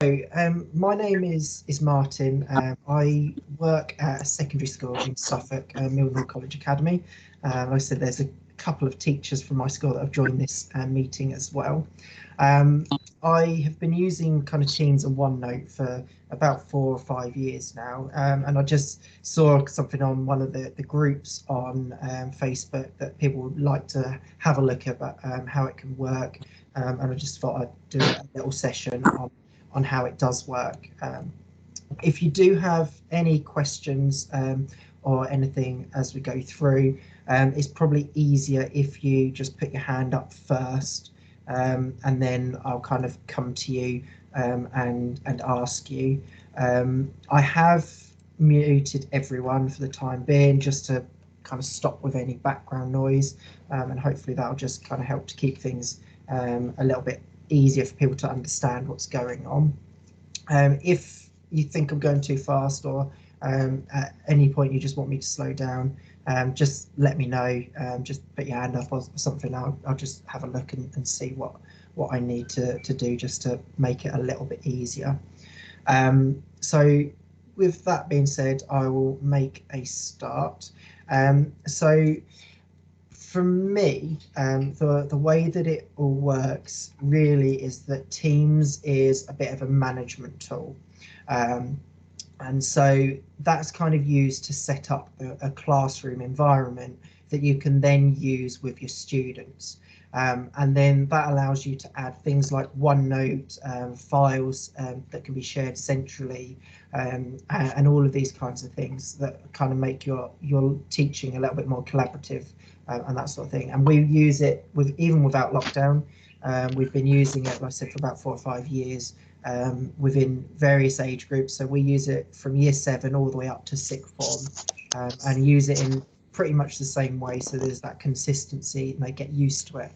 My name is Martin. I work at a secondary school in Suffolk, Millwall College Academy. Like I said, there's a couple of teachers from my school that have joined this meeting as well. Um, I have been using kind of Teams and OneNote for about 4 or 5 years now, and I just saw something on one of the groups on Facebook that people would like to have a look at how it can work, and I just thought I'd do a little session on how it does work. If you do have any questions or anything as we go through, it's probably easier if you just put your hand up first, and then I'll kind of come to you and ask you. I have muted everyone for the time being just to kind of stop with any background noise, and hopefully that'll just kind of help to keep things a little bit easier for people to understand what's going on. If you think I'm going too fast, or at any point you just want me to slow down, just let me know. Just put your hand up or something. I'll just have a look and see what I need to do just to make it a little bit easier. So with that being said, I will make a start. So for me, the way that it all works really is that Teams is a bit of a management tool. And so that's kind of used to set up a classroom environment that you can then use with your students. And then that allows you to add things like OneNote, files that can be shared centrally, and all of these kinds of things that kind of make your teaching a little bit more collaborative, and that sort of thing. And we use it even without lockdown. We've been using it, like I said, for about 4 or 5 years within various age groups. So we use it from year 7 all the way up to sixth form, and use it in pretty much the same way. So there's that consistency and they get used to it.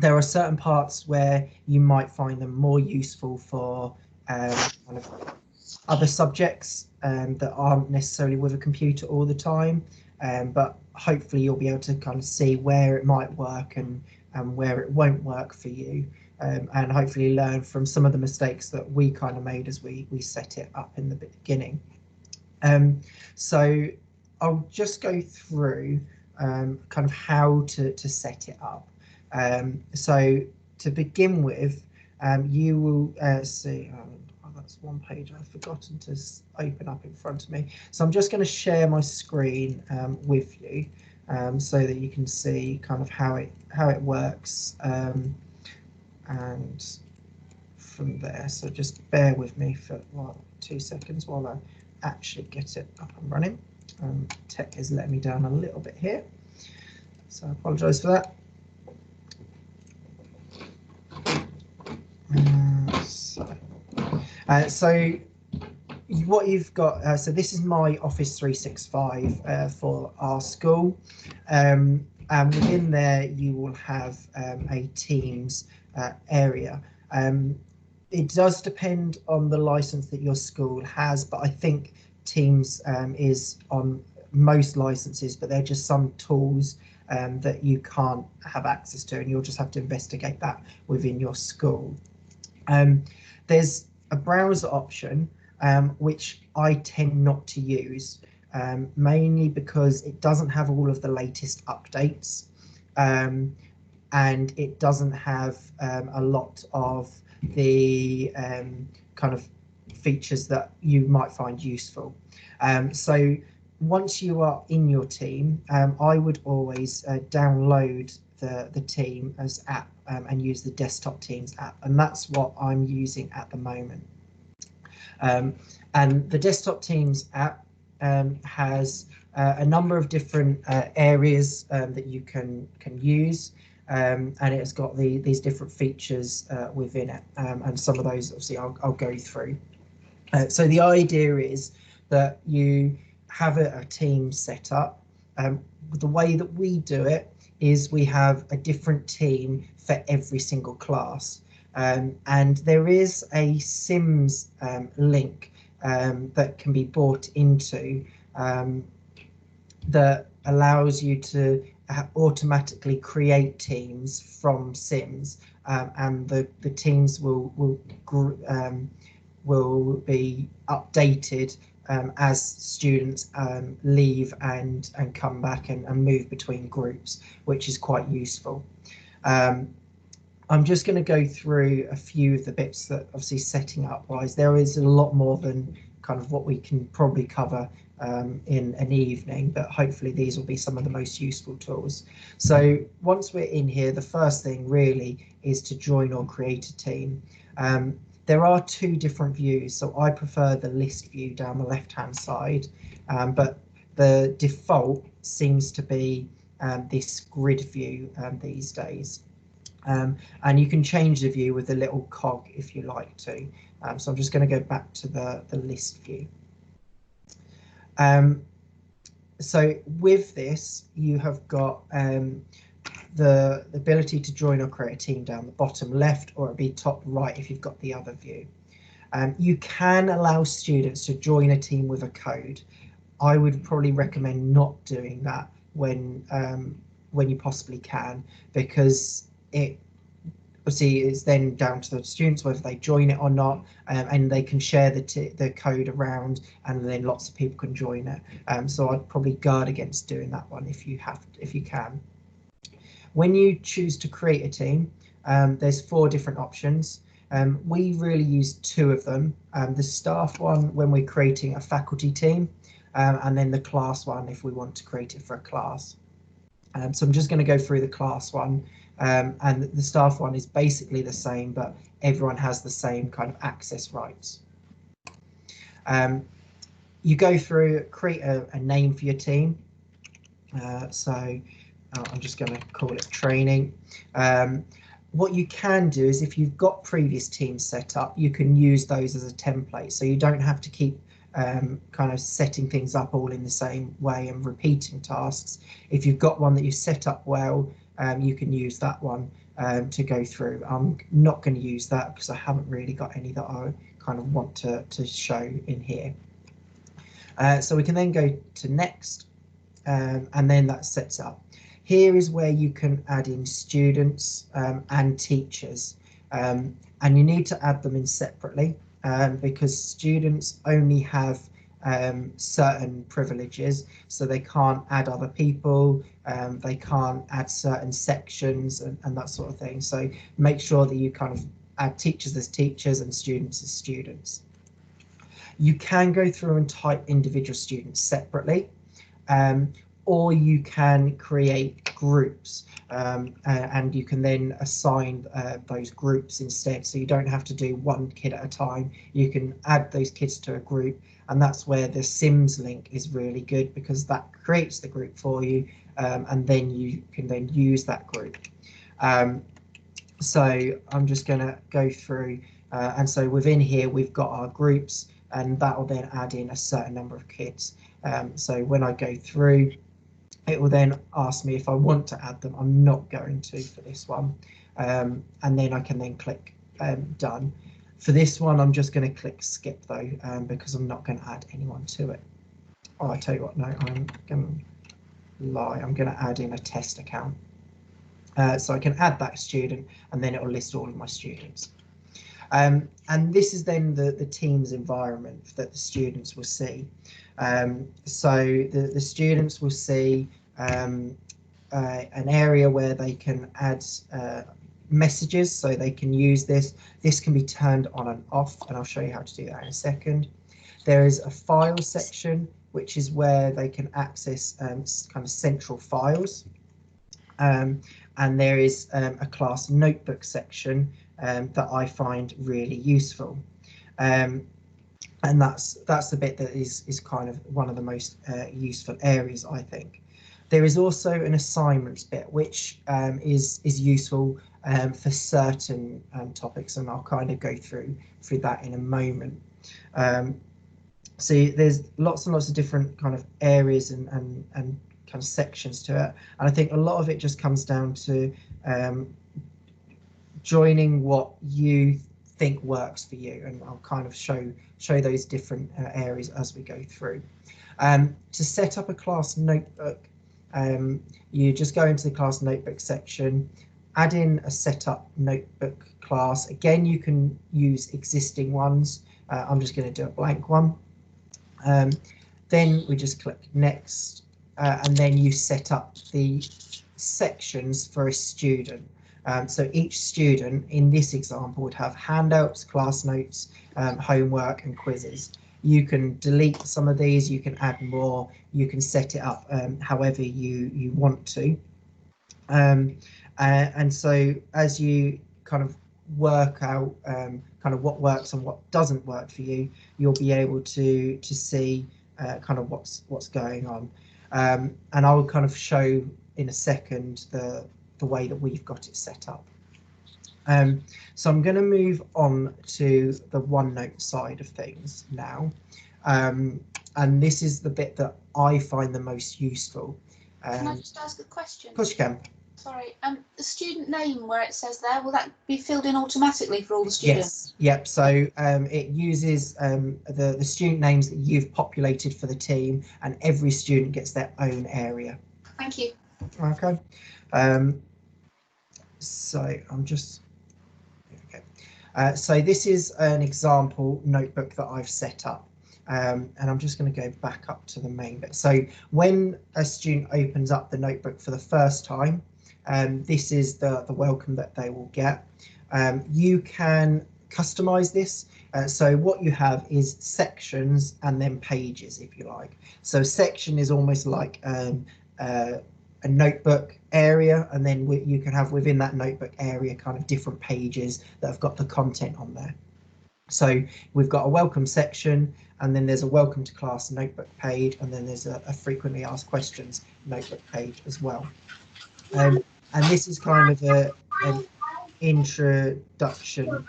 There are certain parts where you might find them more useful for kind of other subjects that aren't necessarily with a computer all the time, but hopefully you'll be able to kind of see where it might work and where it won't work for you, and hopefully learn from some of the mistakes that we kind of made as we set it up in the beginning. So I'll just go through kind of how to set it up. So to begin with, you will see, that's one page I've forgotten to open up in front of me. So I'm just going to share my screen with you, so that you can see kind of how it works, and from there. So just bear with me for 2 seconds while I actually get it up and running. Tech is letting me down a little bit here, so I apologise for that. So what you've got, so this is my Office 365 for our school, and within there you will have a Teams area. It does depend on the license that your school has, but I think Teams is on most licenses, but they're just some tools that you can't have access to, and you'll just have to investigate that within your school. There's a browser option, which I tend not to use, mainly because it doesn't have all of the latest updates, and it doesn't have a lot of the kind of features that you might find useful. So once you are in your team, I would always download the team as app, and use the desktop Teams app, and that's what I'm using at the moment. And the desktop Teams app has a number of different areas that you can use, and it's got these different features within it, and some of those obviously I'll go through. So the idea is that you have a team set up. The way that we do it is we have a different team for every single class, and there is a Sims link that can be brought into, that allows you to automatically create teams from Sims, and the teams will be updated as students leave and come back and move between groups, which is quite useful. I'm just going to go through a few of the bits that obviously setting up wise, there is a lot more than kind of what we can probably cover in an evening, but hopefully these will be some of the most useful tools. So once we're in here, the first thing really is to join or create a team. There are two different views, so I prefer the list view down the left hand side, but the default seems to be this grid view these days. And you can change the view with the little cog if you like to. So I'm just going to go back to the list view. So with this, you have got the ability to join or create a team down the bottom left, or it'll be top right if you've got the other view. You can allow students to join a team with a code. I would probably recommend not doing that when you possibly can, because it obviously is then down to the students whether they join it or not, and they can share the code around, and then lots of people can join it. So I'd probably guard against doing that one if you can. When you choose to create a team, there's 4 different options. We really use 2 of them. The staff one when we're creating a faculty team, and then the class one if we want to create it for a class. So I'm just going to go through the class one, and the staff one is basically the same, but everyone has the same kind of access rights. You go through, create a name for your team. So I'm just going to call it training. What you can do is if you've got previous teams set up, you can use those as a template, so you don't have to keep kind of setting things up all in the same way and repeating tasks. If you've got one that you've set up well, you can use that one to go through. I'm not going to use that because I haven't really got any that I kind of want to show in here. So we can then go to next, and then that sets up. Here is where you can add in students and teachers, and you need to add them in separately. Because students only have certain privileges, so they can't add other people, they can't add certain sections and that sort of thing. So make sure that you kind of add teachers as teachers and students as students. You can go through and type individual students separately, or you can create groups, and you can then assign those groups instead, so you don't have to do one kid at a time. You can add those kids to a group, and that's where the Sims link is really good, because that creates the group for you, and then you can then use that group. So I'm just going to go through, and so within here we've got our groups, and that will then add in a certain number of kids. So when I go through, it will then ask me if I want to add them. I'm not going to for this one, and then I can then click done. For this one, I'm just going to click skip though, because I'm not going to add anyone to it. Oh, I tell you what, no, I'm going to lie. I'm going to add in a test account. So I can add that student, and then it will list all of my students. And this is then the team's environment that the students will see. So the students will see an area where they can add messages, so they can use this. This can be turned on and off, and I'll show you how to do that in a second. There is a file section, which is where they can access kind of central files. And there is a class notebook section that I find really useful. And that's the bit that is kind of one of the most useful areas, I think. There is also an assignments bit, which is useful for certain topics, and I'll kind of go through that in a moment. So there's lots and lots of different kind of areas and kind of sections to it, and I think a lot of it just comes down to joining what you think works for you, and I'll kind of show those different areas as we go through. To set up a class notebook, you just go into the class notebook section. add in a setup notebook class. Again, you can use existing ones. I'm just going to do a blank one. Then we just click next, and then you set up the sections for a student. So each student in this example would have handouts, class notes, homework and quizzes. You can delete some of these, you can add more, you can set it up however you want to. And so as you kind of work out kind of what works and what doesn't work for you, you'll be able to see kind of what's going on. And I'll kind of show in a second the way that we've got it set up. So I'm going to move on to the OneNote side of things now. And this is the bit that I find the most useful. Can I just ask a question? Of course you can. Sorry, the student name where it says there, will that be filled in automatically for all the students? Yes, yep. So it uses the student names that you've populated for the team, and every student gets their own area. Thank you. Okay. So I'm just okay. So this is an example notebook that I've set up. And I'm just going to go back up to the main bit. So when a student opens up the notebook for the first time, this is the welcome that they will get. You can customize this. So what you have is sections and then pages, if you like. So section is almost like a notebook area, and then you can have within that notebook area kind of different pages that have got the content on there. So we've got a welcome section, and then there's a welcome to class notebook page, and then there's a frequently asked questions notebook page as well. And this is kind of an introduction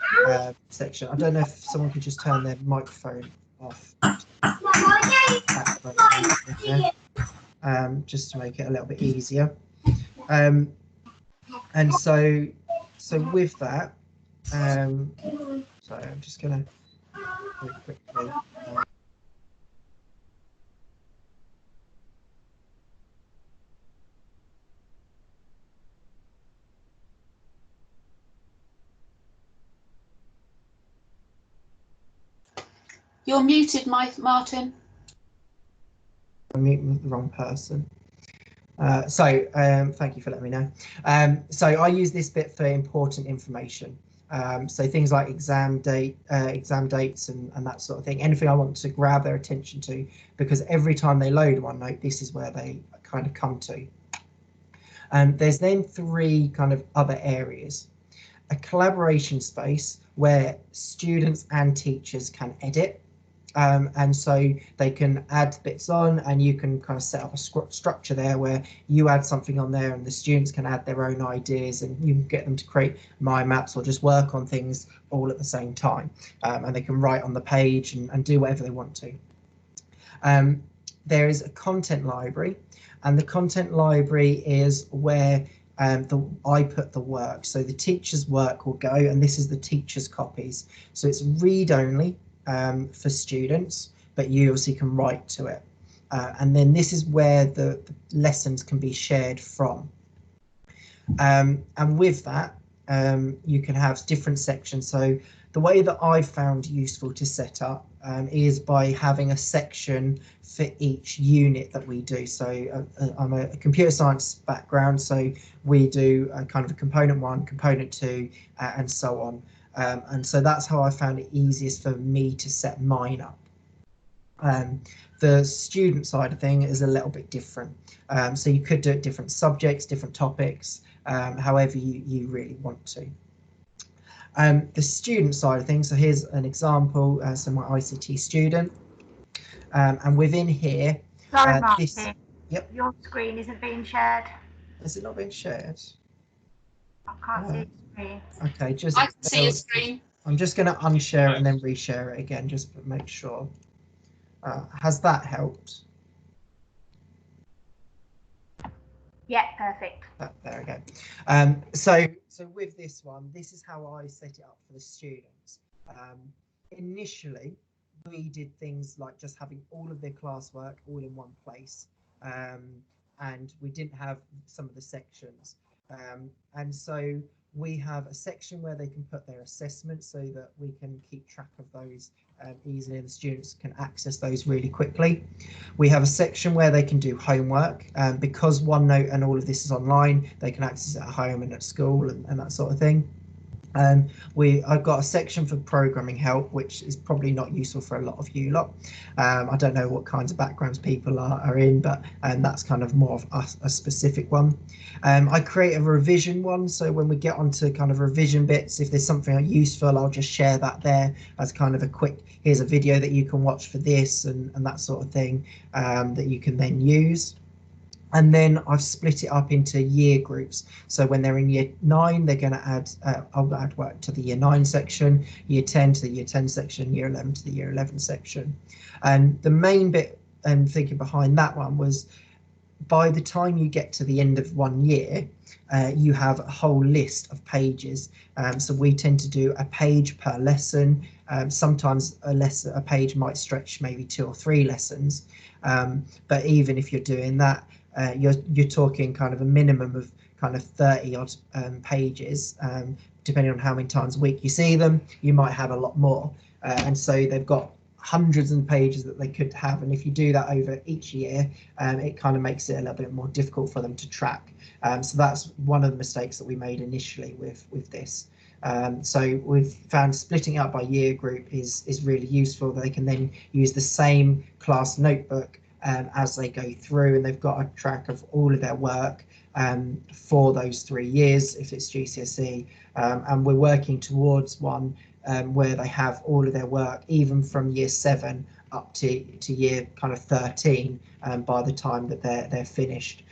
section. I don't know if someone could just turn their microphone off. Just to make it a little bit easier. And so with that, sorry, I'm just going to very quickly. You're muted, Martin. I'm muting the wrong person. Thank you for letting me know. So I use this bit for important information. So things like exam dates and that sort of thing, anything I want to grab their attention to, because every time they load OneNote, this is where they kind of come to. There's then three kind of other areas. A collaboration space where students and teachers can edit. And so they can add bits on, and you can kind of set up a structure there where you add something on there and the students can add their own ideas, and you can get them to create mind maps or just work on things all at the same time. And they can write on the page and do whatever they want to. There is a content library, and the content library is where I put the work. So the teacher's work will go, and this is the teacher's copies. So it's read only. For students, but you obviously can write to it. And then this is where the lessons can be shared from. And with that, you can have different sections. So the way that I've found useful to set up is by having a section for each unit that we do. So I'm a computer science background, so we do kind of a component 1, component 2, and so on. And so that's how I found it easiest for me to set mine up. The student side of thing is a little bit different. So you could do it different subjects, different topics, however you really want to. The student side of things, so here's an example, so my ICT student. And within here, sorry, Martin, yep. Your screen isn't being shared. Is it not being shared? I can't see the screen. Okay, just I can see a screen. I'm just going to unshare it and then reshare it again, just to make sure. Has that helped? Yeah, perfect. There we go. So with this one, this is how I set it up for the students. Initially, we did things like just having all of their classwork all in one place, and we didn't have some of the sections. And so we have a section where they can put their assessments so that we can keep track of those easily, and the students can access those really quickly. We have a section where they can do homework, because OneNote and all of this is online, they can access it at home and at school and that sort of thing. I've got a section for programming help, which is probably not useful for a lot of you lot. I don't know what kinds of backgrounds people are in, but that's kind of more of a specific one. I create a revision one, so when we get onto kind of revision bits, if there's something useful, I'll just share that there as kind of a quick, here's a video that you can watch for this and that sort of thing, that you can then use. And then I've split it up into year groups. So when they're in year 9, they're going to add, I'll add work to the year 9 section, year 10 to the year 10 section, year 11 to the year 11 section. And the main bit thinking behind that one was, by the time you get to the end of 1 year, you have a whole list of pages. So we tend to do a page per lesson. Sometimes a page might stretch maybe 2 or 3 lessons. But even if you're doing that, you're talking kind of a minimum of kind of 30 odd pages, depending on how many times a week you see them. You might have a lot more, and so they've got hundreds of pages that they could have, and if you do that over each year, it kind of makes it a little bit more difficult for them to track. So that's one of the mistakes that we made initially with this. So we've found splitting up by year group is really useful. They can then use the same class notebook as they go through, and they've got a track of all of their work for those 3 years if it's GCSE, and we're working towards one where they have all of their work even from year 7 up to year kind of 13 by the time that they're finished,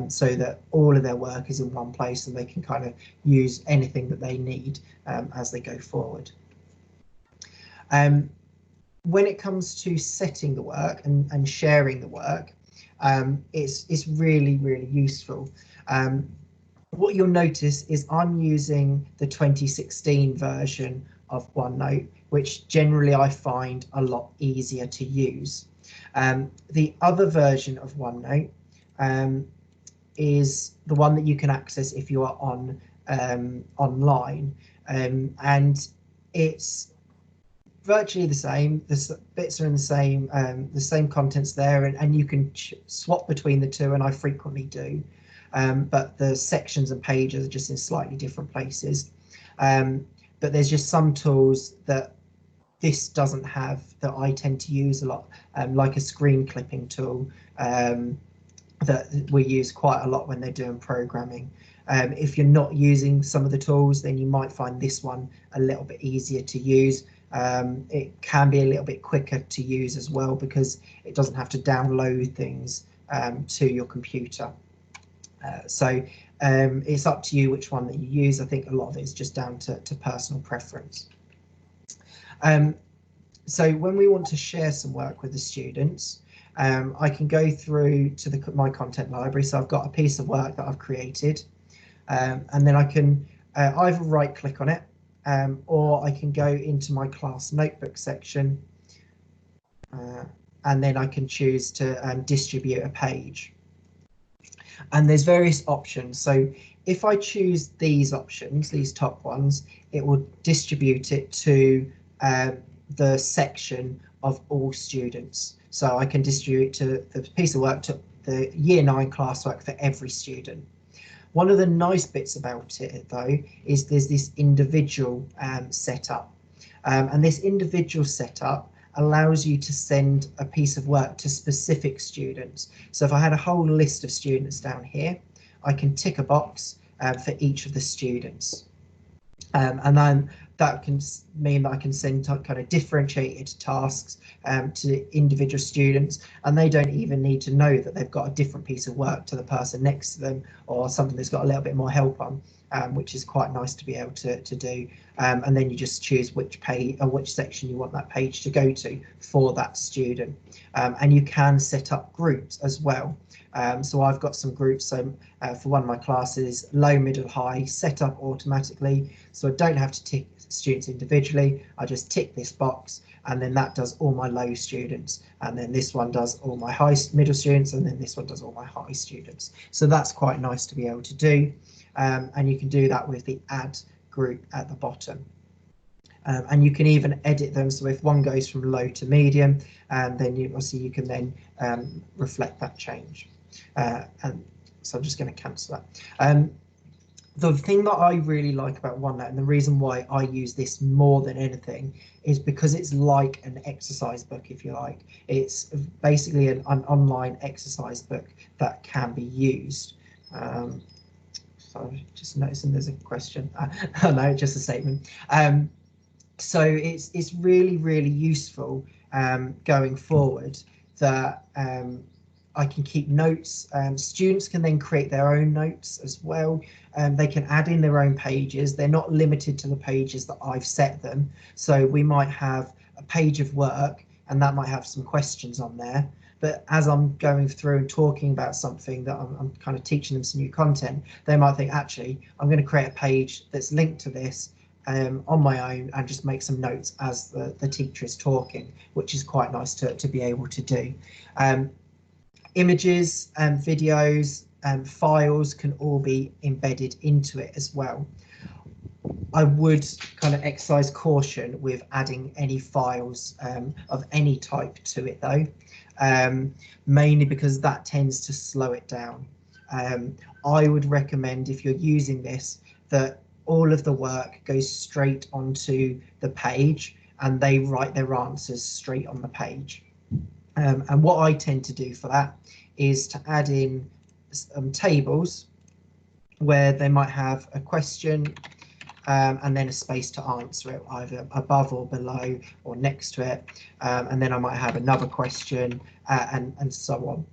so that all of their work is in one place and they can kind of use anything that they need as they go forward. When it comes to setting the work and sharing the work, it's really, really useful. What you'll notice is I'm using the 2016 version of OneNote, which generally I find a lot easier to use. The other version of OneNote is the one that you can access if you are on online, and it's virtually the same. The bits are in the same contents there, and you can swap between the two, and I frequently do. But the sections and pages are just in slightly different places. But there's just some tools that this doesn't have that I tend to use a lot, like a screen clipping tool that we use quite a lot when they're doing programming. If you're not using some of the tools, then you might find this one a little bit easier to use. It can be a little bit quicker to use as well because it doesn't have to download things to your computer. So it's up to you which one that you use. I think a lot of it is just down to personal preference. So when we want to share some work with the students, I can go through to my content library. So I've got a piece of work that I've created, and then I can either right click on it, or I can go into my class notebook section, and then I can choose to distribute a page. And there's various options. So if I choose these options, these top ones, it will distribute it to the section of all students. So I can distribute to the piece of work to the year 9 classwork for every student. One of the nice bits about it, though, is there's this individual setup, and this individual setup allows you to send a piece of work to specific students. So if I had a whole list of students down here, I can tick a box for each of the students, and then that can mean that I can send kind of differentiated tasks to individual students, and they don't even need to know that they've got a different piece of work to the person next to them, or something that's got a little bit more help on, which is quite nice to be able to do. And then you just choose which page or which section you want that page to go to for that student. And you can set up groups as well. So I've got some groups. So for one of my classes, low, middle, high, set up automatically. So I don't have to tick students individually. I just tick this box, and then that does all my low students, and then this one does all my middle students, and then this one does all my high students. So that's quite nice to be able to do. and you can do that with the add group at the bottom. And you can even edit them, so if one goes from low to medium, then you can then reflect that change. And so I'm just going to cancel that. The thing that I really like about OneNote, and the reason why I use this more than anything, is because it's like an exercise book, if you like. It's basically an online exercise book that can be used. So just noticing there's a question. No, just a statement. So it's really, really useful going forward that I can keep notes. Students can then create their own notes as well. They can add in their own pages. They're not limited to the pages that I've set them. So we might have a page of work and that might have some questions on there. But as I'm going through and talking about something that I'm kind of teaching them some new content, they might think, actually, I'm going to create a page that's linked to this on my own and just make some notes as the teacher is talking, which is quite nice to be able to do. Images and videos and files can all be embedded into it as well. I would kind of exercise caution with adding any files of any type to it though, mainly because that tends to slow it down. I would recommend, if you're using this, that all of the work goes straight onto the page and they write their answers straight on the page. And what I tend to do for that is to add in tables where they might have a question and then a space to answer it, either above or below or next to it. And then I might have another question and so on.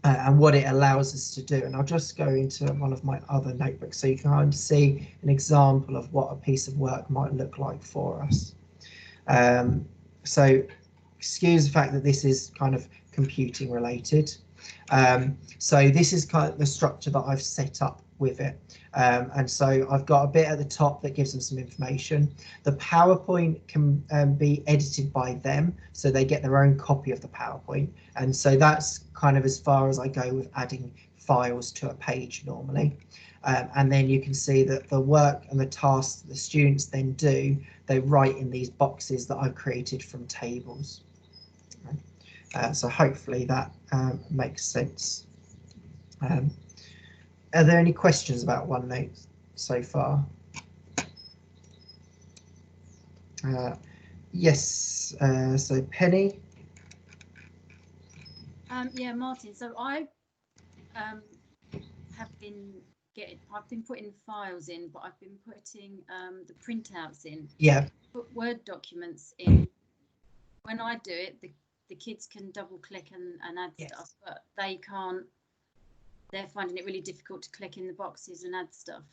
And what it allows us to do, and I'll just go into one of my other notebooks so you can kind of see an example of what a piece of work might look like for us. So excuse the fact that this is kind of computing related. So this is kind of the structure that I've set up with it. And so I've got a bit at the top that gives them some information. The PowerPoint can be edited by them, so they get their own copy of the PowerPoint. And so that's kind of as far as I go with adding files to a page normally. And then you can see that the work and the tasks that the students then do, they write in these boxes that I've created from tables. So hopefully that makes sense. Are there any questions about OneNote so far? Yes, so Penny. Yeah, Martin. So I have been I've been putting files in, but I've been putting the printouts in. Yeah. Put Word documents in. When I do it, the kids can double click and add stuff, but they can't. They're finding it really difficult to click in the boxes and add stuff.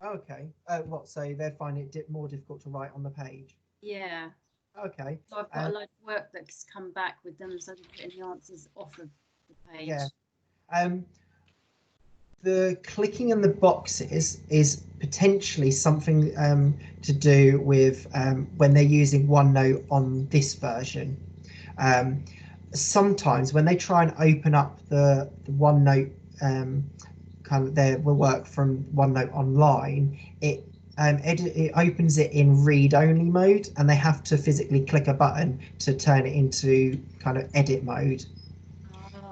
Okay. What? So they're finding it more difficult to write on the page? Yeah. Okay. So I've got a lot of work that's come back with them, so they're putting the answers off of the page. Yeah. The clicking in the boxes is potentially something to do with when they're using OneNote on this version. Sometimes when they try and open up the OneNote kind of their work from OneNote online, it opens it in read-only mode, and they have to physically click a button to turn it into kind of edit mode.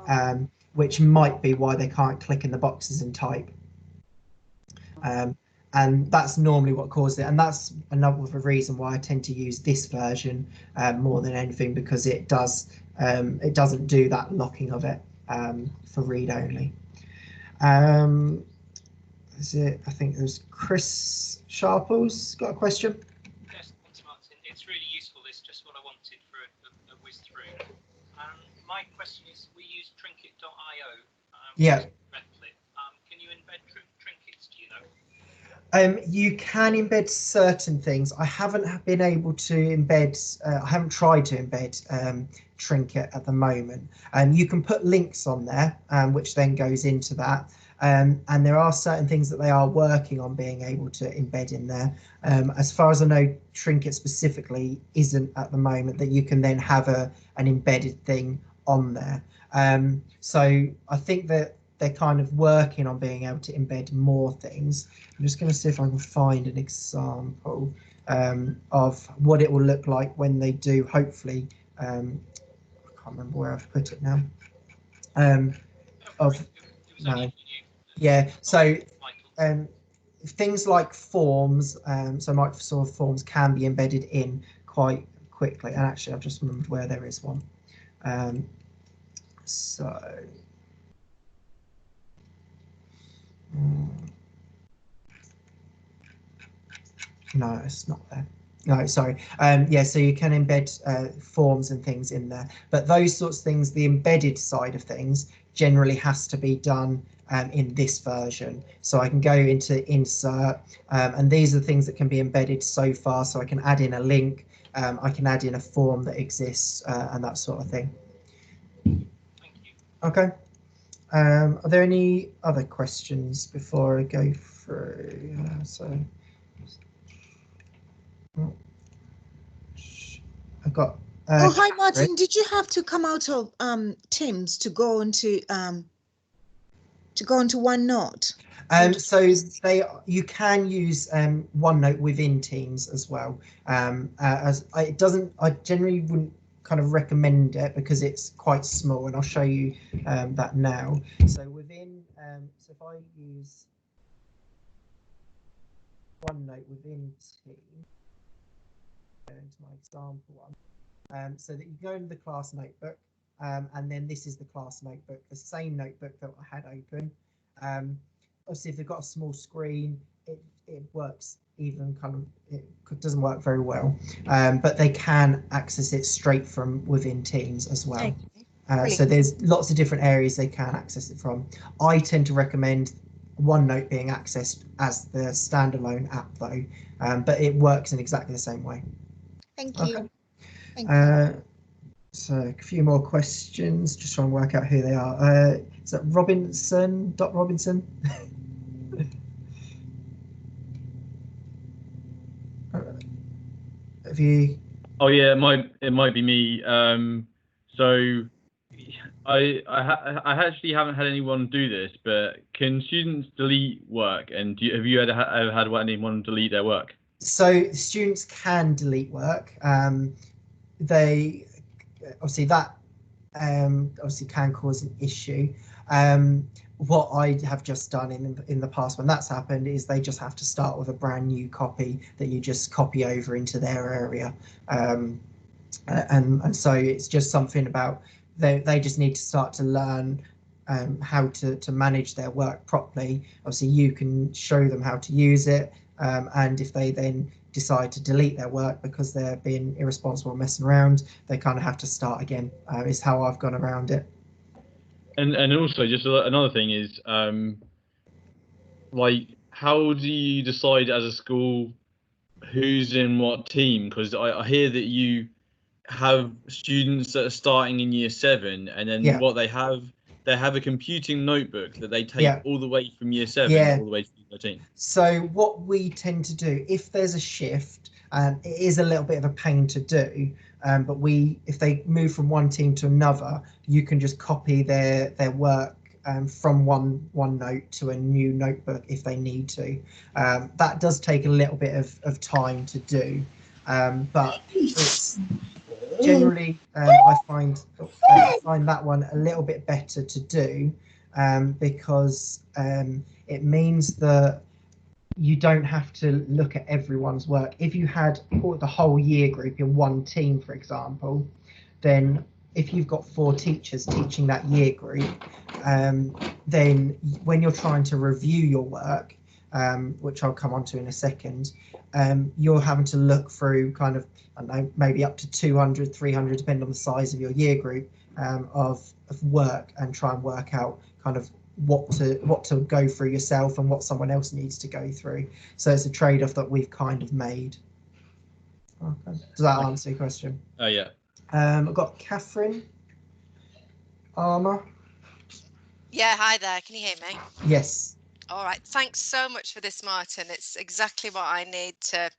Oh. Which might be why they can't click in the boxes and type. And that's normally what caused it. And that's another reason why I tend to use this version more than anything, because it doesn't do that locking of it for read only. Is it? I think there's Chris Sharples got a question. Yes, thanks, Martin. It's really useful. It's just what I wanted for a whiz through. My question is, we use trinket.io. Yeah. Can you embed trinkets, do you know? You can embed certain things. I haven't been able to embed, I haven't tried to embed Trinket at the moment. You can put links on there, which then goes into that. And there are certain things that they are working on being able to embed in there. As far as I know, Trinket specifically isn't at the moment that you can then have an embedded thing on there. So I think that they're kind of working on being able to embed more things. I'm just going to see if I can find an example of what it will look like when they do, hopefully. I can't remember where I've put it now. So things like forms, so Microsoft Forms can be embedded in quite quickly. And actually, I've just remembered where there is one. No, it's not there. No, sorry. Yeah, so you can embed forms and things in there, but those sorts of things, the embedded side of things, generally has to be done in this version. So I can go into insert, and these are the things that can be embedded so far. So I can add in a link, I can add in a form that exists, and that sort of thing. Thank you. Okay. Are there any other questions before I go through? I've got. Oh, hi, Martin. Did you have to come out of Teams to go into OneNote? So you can use OneNote within Teams as well. I generally wouldn't kind of recommend it because it's quite small, and I'll show you that now. So within, so if I use OneNote within Teams, go into my example one, so that you go into the class notebook, and then this is the class notebook, the same notebook that I had open. Obviously, if they've got a small screen, it works even kind of, it doesn't work very well, but they can access it straight from within Teams as well. So there's lots of different areas they can access it from. I tend to recommend OneNote being accessed as the standalone app though, but it works in exactly the same way. Thank you. Okay. Thank you. So a few more questions, just trying to work out who they are. Is that Robinson, Dot Robinson? Have you? Oh yeah, it might be me. So I actually haven't had anyone do this, but can students delete work? And have you ever had anyone delete their work? So students can delete work. They obviously that obviously can cause an issue. What I have just done in the past when that's happened is they just have to start with a brand new copy that you just copy over into their area, and so it's just something about they just need to start to learn how to manage their work properly. Obviously, you can show them how to use it, and if they then decide to delete their work because they're being irresponsible and messing around, they kind of have to start again. Is how I've gone around it. And also just another thing is like, how do you decide as a school who's in what team? Because I hear that you have students that are starting in year 7, and then what they have a computing notebook that they take all the way from year 7 all the way to year 13. So what we tend to do, if there's a shift, it is a little bit of a pain to do, but if they move from one team to another, you can just copy their work from OneNote to a new notebook if they need to. That does take a little bit of time to do, but it's generally I find that one a little bit better to do, because it means that you don't have to look at everyone's work. If you had the whole year group in one team, for example, then if you've got 4 teachers teaching that year group, then when you're trying to review your work, which I'll come on to in a second, you're having to look through kind of, I don't know, maybe up to 200, 300, depending on the size of your year group, of work, and try and work out kind of what to go through yourself and what someone else needs to go through. So it's a trade-off that we've kind of made. Okay. Does that answer your question? Oh yeah. I've got Catherine Armour. Yeah, hi there. Can you hear me? Yes. All right. Thanks so much for this, Martin. It's exactly what I need to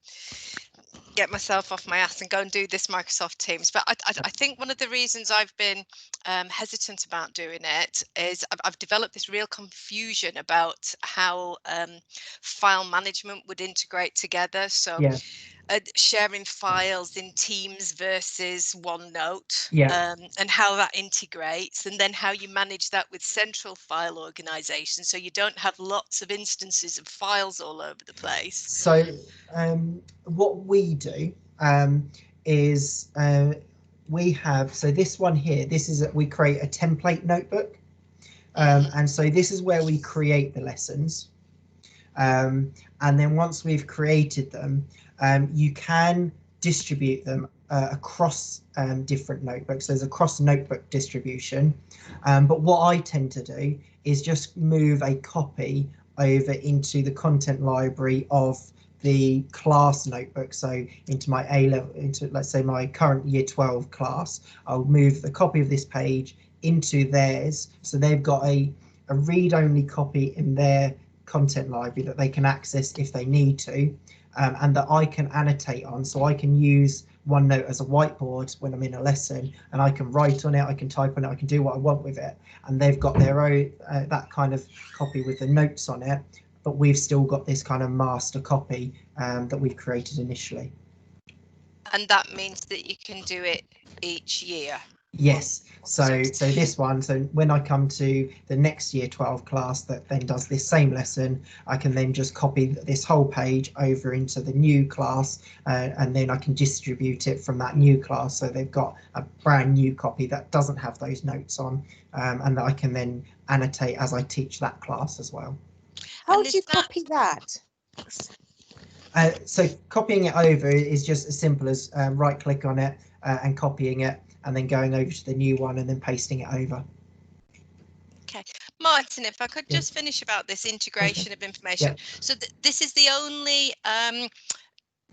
get myself off my ass and go and do this Microsoft Teams. But I think one of the reasons I've been hesitant about doing it is I've developed this real confusion about how file management would integrate together. So Yeah. Sharing files in Teams versus OneNote, Yeah. and how that integrates, and then how you manage that with central file organization, so you don't have lots of instances of files all over the place. So what we do is we have, so this one here, this is we create a template notebook, and so this is where we create the lessons, and then once we've created them, you can distribute them across different notebooks. There's a cross notebook distribution, but what I tend to do is just move a copy over into the content library of the class notebook. So into my A level, into, let's say, my current year 12 class, I'll move the copy of this page into theirs. So they've got a read-only copy in their content library that they can access if they need to, and that I can annotate on. So I can use OneNote as a whiteboard when I'm in a lesson, and I can write on it, I can type on it, I can do what I want with it. And they've got their own that kind of copy with the notes on it, but we've still got this kind of master copy that we've created initially. And that means that you can do it each year. Yes, so this one, so when I come to the next year 12 class that then does this same lesson, I can then just copy this whole page over into the new class, and then I can distribute it from that new class, so they've got a brand new copy that doesn't have those notes on, and that I can then annotate as I teach that class as well. How do you copy that? So copying it over is just as simple as right click on it and copying it, and then going over to the new one and then pasting it over. Okay, Martin, if I could just finish about this integration of information. So this is the only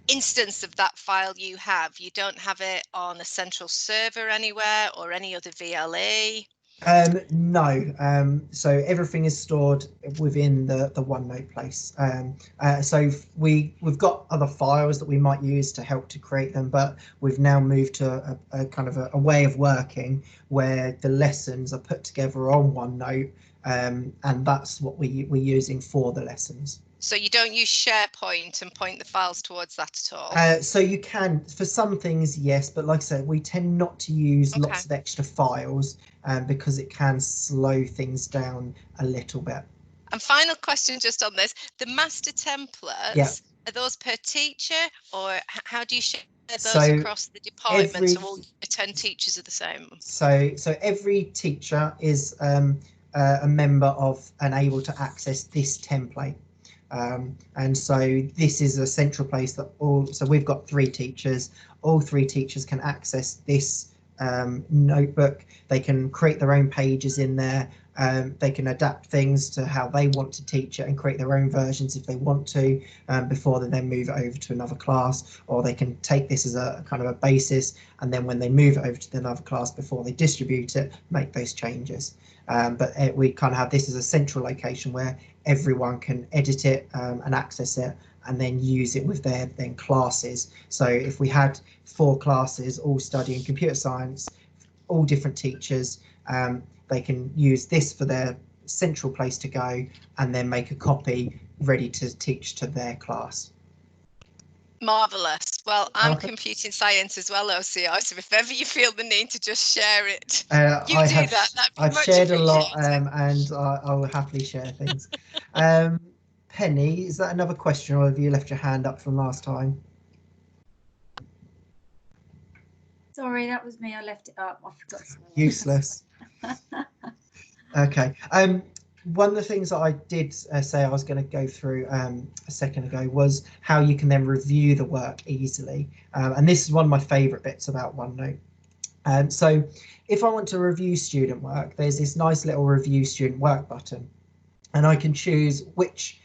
instance of that file you have. You don't have it on a central server anywhere or any other VLE? No, so everything is stored within the OneNote place. So we've got other files that we might use to help to create them, but we've now moved to a kind of a way of working where the lessons are put together on OneNote, and that's what we're using for the lessons. So you don't use SharePoint and point the files towards that at all? So you can, for some things, yes, but like I said, we tend not to use lots of extra files because it can slow things down a little bit. And final question just on this, the master templates, are those per teacher, or how do you share those across the department so all 10 teachers are the same? So every teacher is a member of and able to access this template. And so this is a central place that so we've got 3 teachers, all 3 teachers can access this notebook. They can create their own pages in there, they can adapt things to how they want to teach it and create their own versions if they want to, before they then move it over to another class, or they can take this as a kind of a basis, and then when they move it over to another class before they distribute it, make those changes. But we kind of have this as a central location where everyone can edit it and access it and then use it with their then classes. So if we had 4 classes all studying computer science, all different teachers, they can use this for their central place to go and then make a copy ready to teach to their class. Marvellous. Well, I'm computing science as well, OCR, so if ever you feel the need to just share it, I've shared a lot, and I'll happily share things. Penny, is that another question, or have you left your hand up from last time? Sorry, that was me. I left it up. I forgot. Useless. Okay. One of the things that I did say I was going to go through a second ago was how you can then review the work easily. And this is one of my favourite bits about OneNote. So if I want to review student work, there's this nice little review student work button, and I can choose which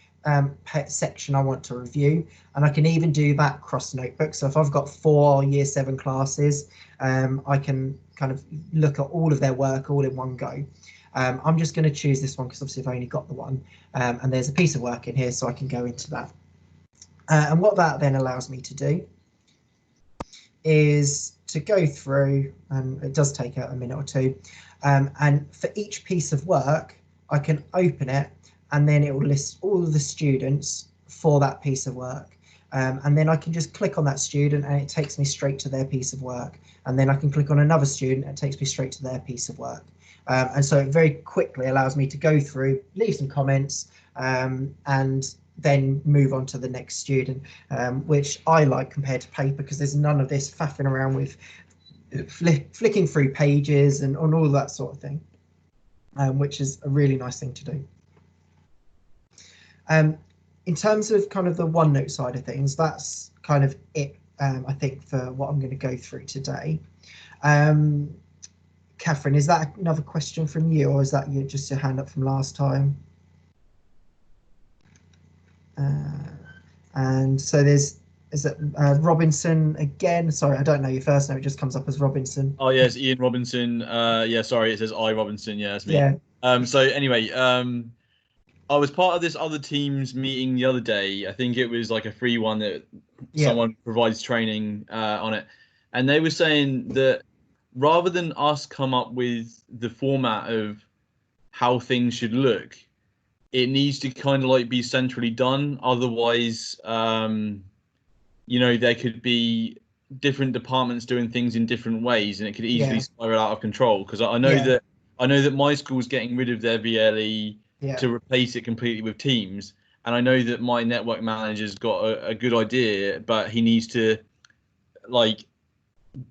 section I want to review, and I can even do that cross notebook. So if I've got 4 year 7 classes, I can kind of look at all of their work all in one go. I'm just going to choose this one because obviously I've only got the one, and there's a piece of work in here, so I can go into that. And what that then allows me to do is to go through, and it does take a minute or two, and for each piece of work, I can open it, and then it will list all of the students for that piece of work. And then I can just click on that student and it takes me straight to their piece of work. And then I can click on another student and it takes me straight to their piece of work. And so it very quickly allows me to go through, leave some comments, and then move on to the next student, which I like compared to paper, because there's none of this faffing around with flicking through pages and on all that sort of thing, which is a really nice thing to do. In terms of kind of the OneNote side of things, that's kind of it, I think, for what I'm going to go through today. Catherine, is that another question from you, or is that just your hand up from last time? And so is it Robinson again? Sorry, I don't know your first name. It just comes up as Robinson. Oh yes, Ian Robinson. Yeah, sorry, it says I Robinson. Yeah, that's me. Yeah. So anyway, I was part of this other team's meeting the other day. I think it was like a free one that someone provides training on it, and they were saying that rather than us come up with the format of how things should look, it needs to kind of like be centrally done. Otherwise, you know, there could be different departments doing things in different ways, and it could easily spiral out of control. Because I know that my school's getting rid of their VLE to replace it completely with Teams, and I know that my network manager's got a good idea, but he needs to like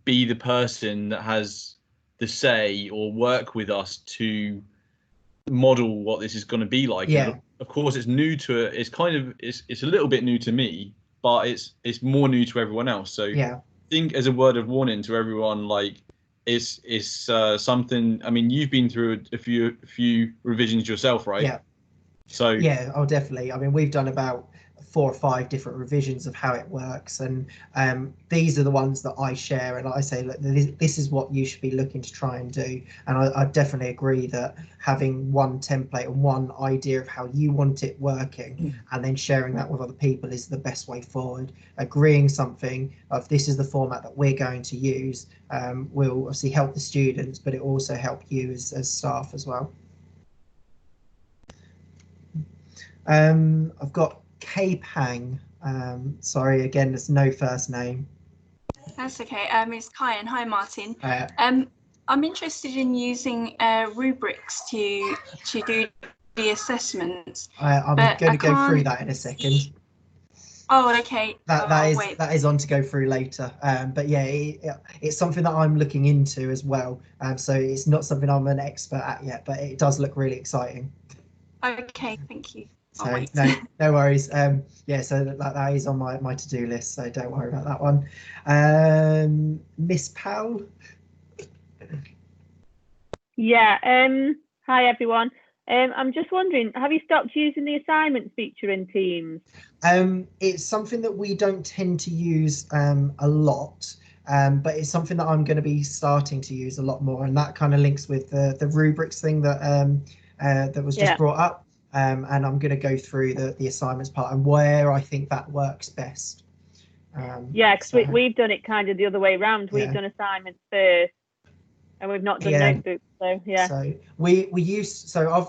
be the person that has the say or work with us to model what this is going to be like. And of course, it's new to it. It's kind of it's a little bit new to me, but it's more new to everyone else. So I think as a word of warning to everyone, like it's something. I mean, you've been through a few revisions yourself, right? Yeah. So oh, definitely. I mean, we've done about 4 or 5 different revisions of how it works, and these are the ones that I share, and I say, look, this is what you should be looking to try and do. And I definitely agree that having one template and one idea of how you want it working, and then sharing that with other people is the best way forward. Agreeing something of this is the format that we're going to use will obviously help the students, but it also help you as staff as well. I've got K-Pang. Sorry, again, there's no first name. That's okay. It's Kyan. Hi, Martin. I'm interested in using rubrics to do the assessments. I'm going to go through that in a second. Oh, okay. That is on to go through later. But yeah, it's something that I'm looking into as well. So it's not something I'm an expert at yet, but it does look really exciting. Okay, thank you. So no worries. Yeah, so that is on my to-do list, so don't worry about that one. Miss Powell. Yeah. Hi everyone. I'm just wondering, have you stopped using the assignments feature in Teams? It's something that we don't tend to use a lot, but it's something that I'm going to be starting to use a lot more, and that kind of links with the rubrics thing that was just brought up. And I'm going to go through the assignments part and where I think that works best. Because we've done it kind of the other way around. We've done assignments first, and we've not done notebooks. So So we use. So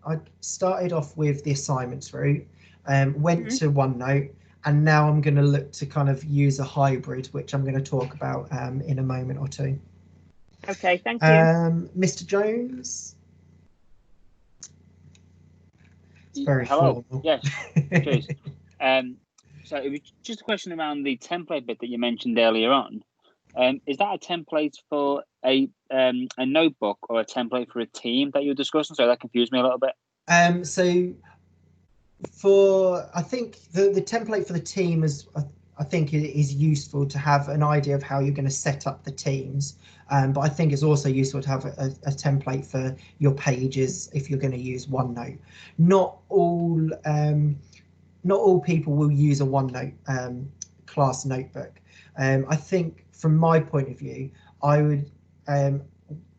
I started off with the assignments route, went to OneNote, and now I'm going to look to kind of use a hybrid, which I'm going to talk about in a moment or two. Okay, thank you. Mr. Jones. Very Hello. formal. Yes. Cheers. So it was just a question around the template bit that you mentioned earlier on. Is that a template for a notebook or a template for a team that you were discussing? So that confused me a little bit. So I think the template for the team is, I think it is useful to have an idea of how you're going to set up the teams. But I think it's also useful to have a template for your pages if you're going to use OneNote. Not all people will use a OneNote class notebook. I think from my point of view, I would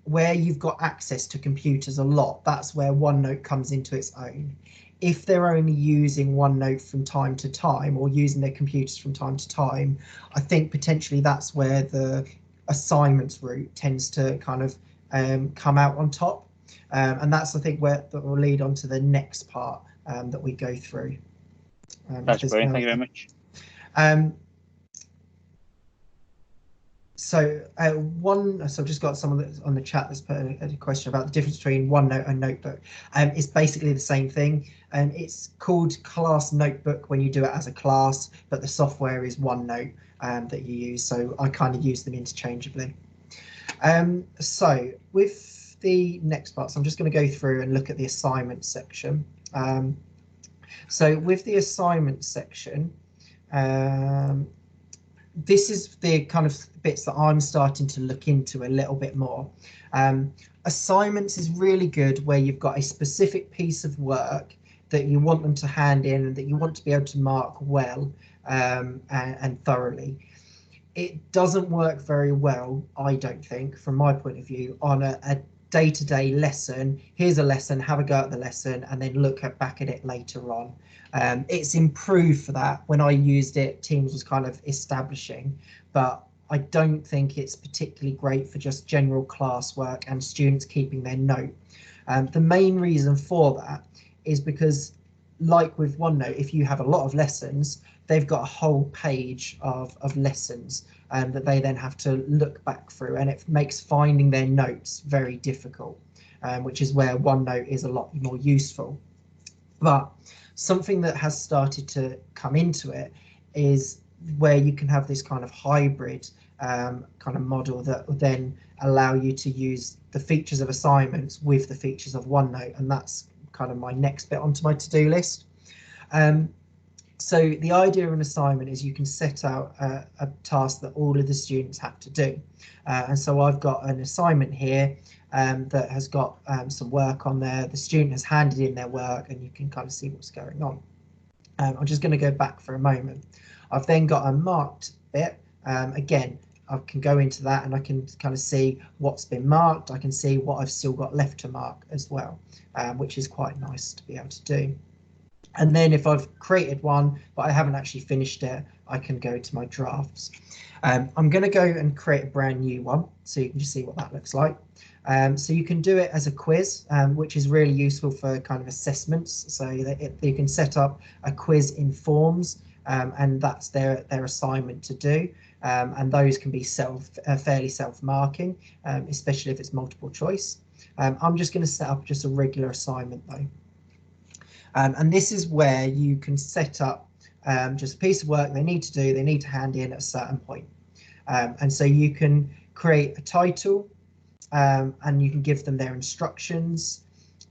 where you've got access to computers a lot, that's where OneNote comes into its own. if they're only using OneNote from time to time or using their computers from time to time, I think potentially that's where the assignments route tends to kind of come out on top. And that's, I think, where that will lead on to the next part that we go through. That's brilliant. Thank you very much. So so I've just got someone that's on the chat that's put a question about the difference between OneNote and Notebook. It's basically the same thing. It's called Class Notebook when you do it as a class, but the software is OneNote that you use. So I kind of use them interchangeably. So with the next part, so I'm just going to go through and look at the assignment section. So with the assignment section, this is the kind of bits that I'm starting to look into a little bit more. Assignments is really good where you've got a specific piece of work that you want them to hand in and that you want to be able to mark well and thoroughly. It doesn't work very well, I don't think, from my point of view, on a day-to-day lesson. Here's a lesson, have a go at the lesson, and then look back at it later on. It's improved for that. When I used it, Teams was kind of establishing, but I don't think it's particularly great for just general classwork and students keeping their note. The main reason for that is because, like with OneNote, if you have a lot of lessons, they've got a whole page of lessons that they then have to look back through, and it makes finding their notes very difficult, which is where OneNote is a lot more useful. But something that has started to come into it is where you can have this kind of hybrid kind of model that will then allow you to use the features of assignments with the features of OneNote, and that's kind of my next bit onto my to-do list. So the idea of an assignment is you can set out a task that all of the students have to do. And so I've got an assignment here that has got some work on there. The student has handed in their work and you can kind of see what's going on. I'm just going to go back for a moment. I've then got a marked bit. Again, I can go into that and I can kind of see what's been marked. I can see what I've still got left to mark as well, which is quite nice to be able to do. And then if I've created one, but I haven't actually finished it, I can go to my drafts. I'm going to go and create a brand new one so you can just see what that looks like. So you can do it as a quiz, which is really useful for kind of assessments. So that you can set up a quiz in forms, and that's their assignment to do. And those can be fairly self-marking, especially if it's multiple choice. I'm just going to set up just a regular assignment though. And this is where you can set up just a piece of work they need to do, they need to hand in at a certain point. And so you can create a title and you can give them their instructions,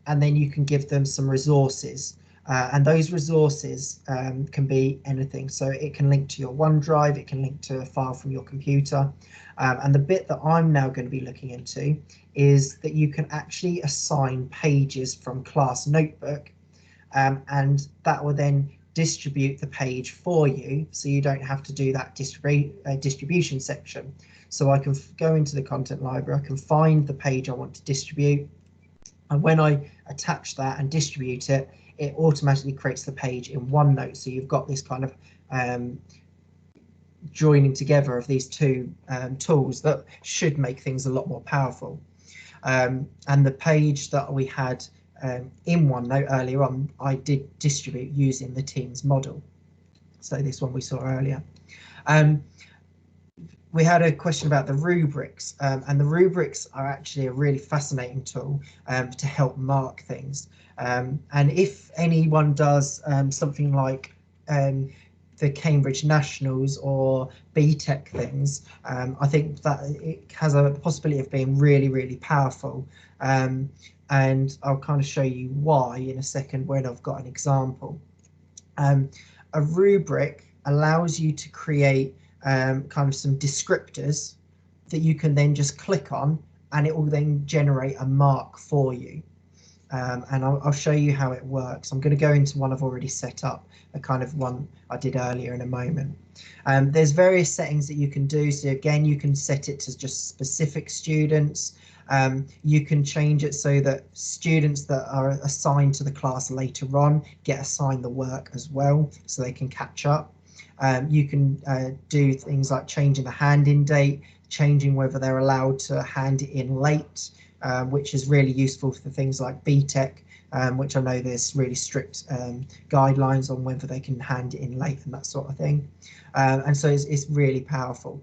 and then you can give them some resources. And those resources can be anything. So it can link to your OneDrive, it can link to a file from your computer. And the bit that I'm now going to be looking into is that you can actually assign pages from Class Notebook. And that will then distribute the page for you, so you don't have to do that distribution section. So I can go into the content library, I can find the page I want to distribute, and when I attach that and distribute it, it automatically creates the page in OneNote. So you've got this kind of joining together of these two tools that should make things a lot more powerful. And the page that we had in OneNote earlier on, I did distribute using the Teams model. So this one we saw earlier. We had a question about the rubrics, and the rubrics are actually a really fascinating tool to help mark things. And if anyone does something like the Cambridge Nationals or BTEC things, I think that it has a possibility of being really, really powerful. And I'll kind of show you why in a second when I've got an example. A rubric allows you to create kind of some descriptors that you can then just click on, and it will then generate a mark for you. And I'll show you how it works. I'm going to go into one I've already set up, a kind of one I did earlier in a moment. There's various settings that you can do. So again, you can set it to just specific students. You can change it so that students that are assigned to the class later on get assigned the work as well, so they can catch up. You can do things like changing the hand-in date, changing whether they're allowed to hand it in late, which is really useful for things like BTEC, which I know there's really strict guidelines on whether they can hand it in late and that sort of thing. And so it's really powerful.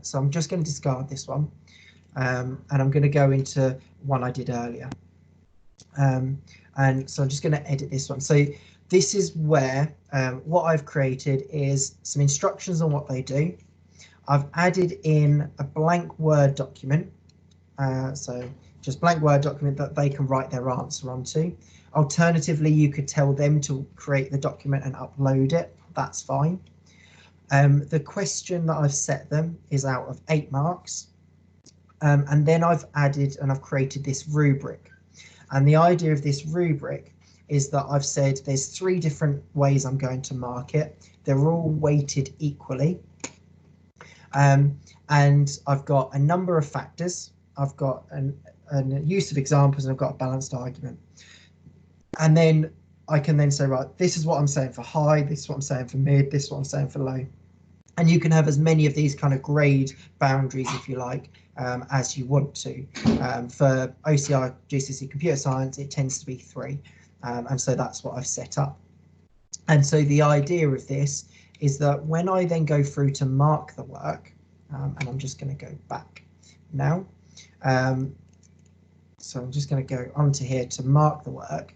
So I'm just going to discard this one, and I'm going to go into one I did earlier. And so I'm just going to edit this one. So this is where what I've created is some instructions on what they do. I've added in a blank Word document. So just blank Word document that they can write their answer onto. Alternatively, you could tell them to create the document and upload it. That's fine. The question that I've set them is out of 8 marks. And then I've added and I've created this rubric. And the idea of this rubric is that I've said there's 3 different ways I'm going to mark it. They're all weighted equally. And I've got a number of factors. I've got a use of examples, and I've got a balanced argument. And then I can then say, right, this is what I'm saying for high, this is what I'm saying for mid, this is what I'm saying for low. And you can have as many of these kind of grade boundaries, if you like, as you want to. For OCR, GCSE Computer Science, it tends to be 3. And so that's what I've set up. And so the idea of this is that when I then go through to mark the work, and I'm just going to go back now. So I'm just going to go onto here to mark the work.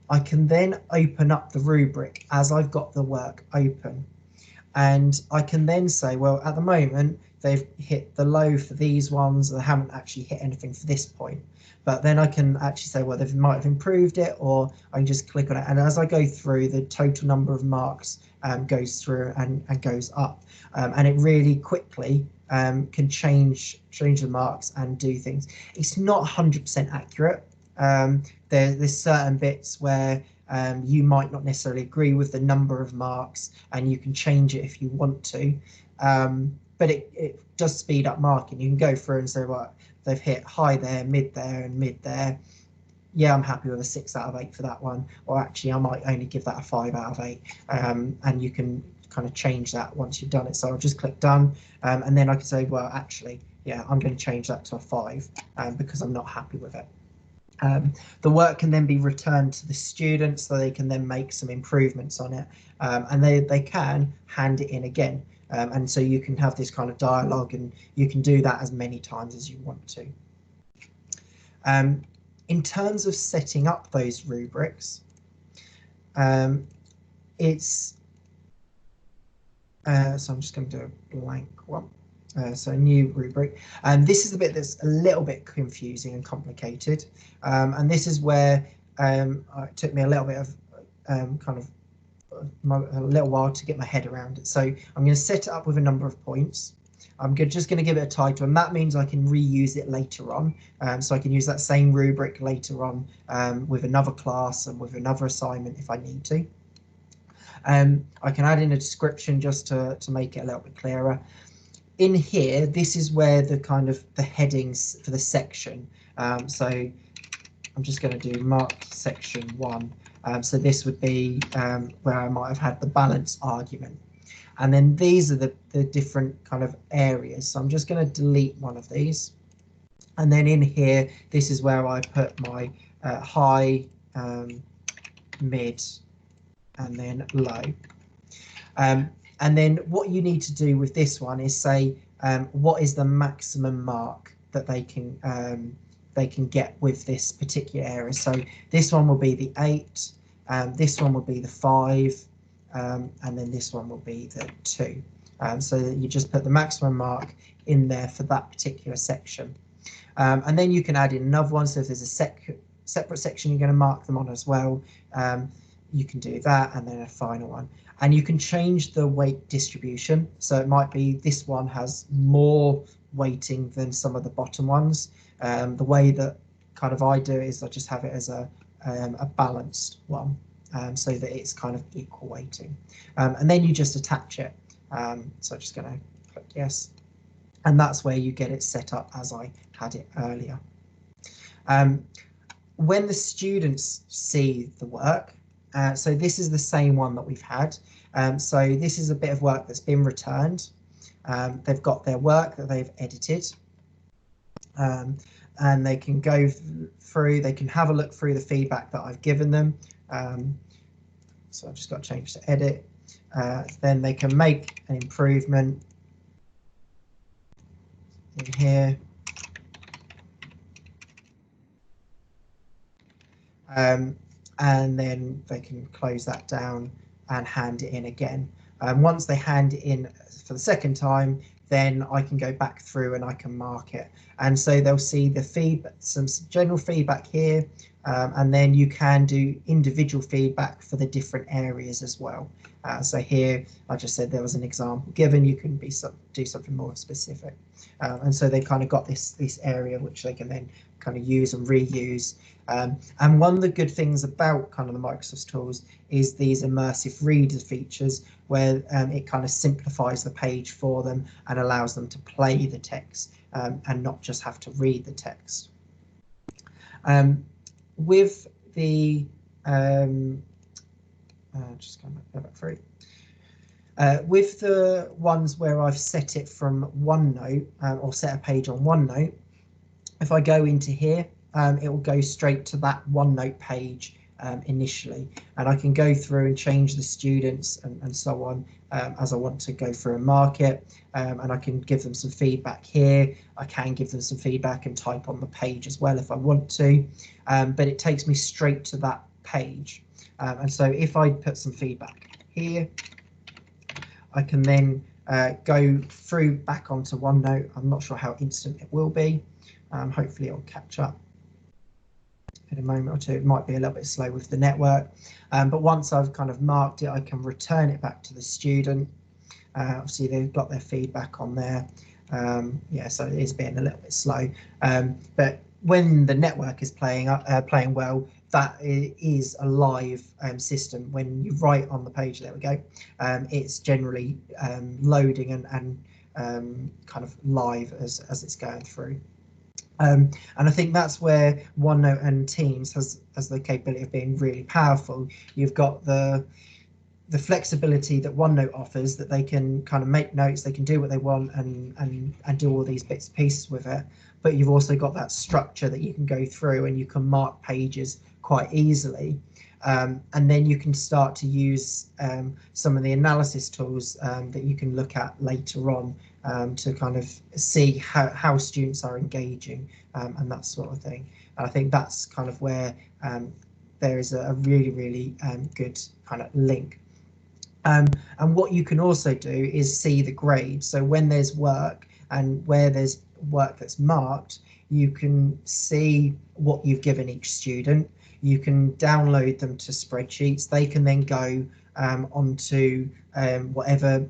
I can then open up the rubric as I've got the work open. And I can then say, well, at the moment, they've hit the low for these ones. They haven't actually hit anything for this point. But then I can actually say, well, they might have improved it, or I can just click on it. And as I go through, the total number of marks goes through and goes up. And it really quickly can change the marks and do things. It's not 100% accurate. There's certain bits where you might not necessarily agree with the number of marks, and you can change it if you want to. But it does speed up marking. You can go through and say, right, they've hit high there, mid there, and mid there. Yeah, I'm happy with a 6 out of 8 for that one. Or actually, I might only give that a 5 out of 8. And you can kind of change that once you've done it. So I'll just click done. And then I can say, well, actually, yeah, I'm going to change that to a 5 because I'm not happy with it. The work can then be returned to the students so they can then make some improvements on it, and they can hand it in again, and so you can have this kind of dialogue, and you can do that as many times as you want to. In terms of setting up those rubrics, it's so I'm just going to do a blank one. So a new rubric, and this is the bit that's a little bit confusing and complicated, and this is where it took me a little bit of a little while to get my head around it. So I'm going to set it up with a number of points. I'm just going to give it a title, and that means I can reuse it later on. So I can use that same rubric later on with another class and with another assignment if I need to. I can add in a description just to make it a little bit clearer. In here, this is where the headings for the section. So I'm just going to do mark section 1. So this would be where I might have had the balance argument. And then these are the different kind of areas. So I'm just going to delete one of these. And then in here, this is where I put my high, mid, and then low. And then what you need to do with this one is say what is the maximum mark that they can get with this particular area. So this one will be the 8, this one will be the 5, and then this one will be the 2. So that you just put the maximum mark in there for that particular section. And then you can add in another one. So if there's a separate section you're going to mark them on as well, you can do that, and then a final one. And you can change the weight distribution. So it might be this one has more weighting than some of the bottom ones. The way that kind of I do it is I just have it as a balanced one, so that it's kind of equal weighting. And then you just attach it. So I'm just going to click yes. and that's where you get it set up as I had it earlier. When the students see the work, so this is the same one that we've had. So this is a bit of work that's been returned. They've got their work that they've edited, and they can go through, they can have a look through the feedback that I've given them. So I've just got to change to edit. Then they can make an improvement in here. And then they can close that down and hand it in again. Once they hand it in for the second time, then I can go back through and I can mark it. And so they'll see the feedback, some general feedback here, and then you can do individual feedback for the different areas as well. So here, I just said there was an example given, you can do something more specific. And so they kind of got this area which they can then kind of use and reuse. And one of the good things about kind of the Microsoft tools is these immersive reader features, where it kind of simplifies the page for them and allows them to play the text and not just have to read the text. With the just go back through. With the ones where I've set it from OneNote or set a page on OneNote, if I go into here, it will go straight to that OneNote page initially, and I can go through and change the students and so on as I want to go through and mark it, and I can give them some feedback here. I can give them some feedback and type on the page as well if I want to, but it takes me straight to that page. And so if I put some feedback here, I can then go through back onto OneNote. I'm not sure how instant it will be. Hopefully it'll catch up in a moment or two. It might be a little bit slow with the network, but once I've kind of marked it, I can return it back to the student. Obviously they've got their feedback on there. Yeah, so it is being a little bit slow, but when the network is playing well, that is a live system. When you write on the page, there we go, it's generally loading and kind of live as it's going through. And I think that's where OneNote and Teams has the capability of being really powerful. You've got the flexibility that OneNote offers, that they can kind of make notes, they can do what they want and do all these bits and pieces with it. But you've also got that structure that you can go through and you can mark pages quite easily. And then you can start to use some of the analysis tools that you can look at later on to kind of see how students are engaging and that sort of thing. And I think that's kind of where there is a really good kind of link. And what you can also do is see the grade. So when there's work and where there's work that's marked, you can see what you've given each student. You can download them to spreadsheets. They can then go onto whatever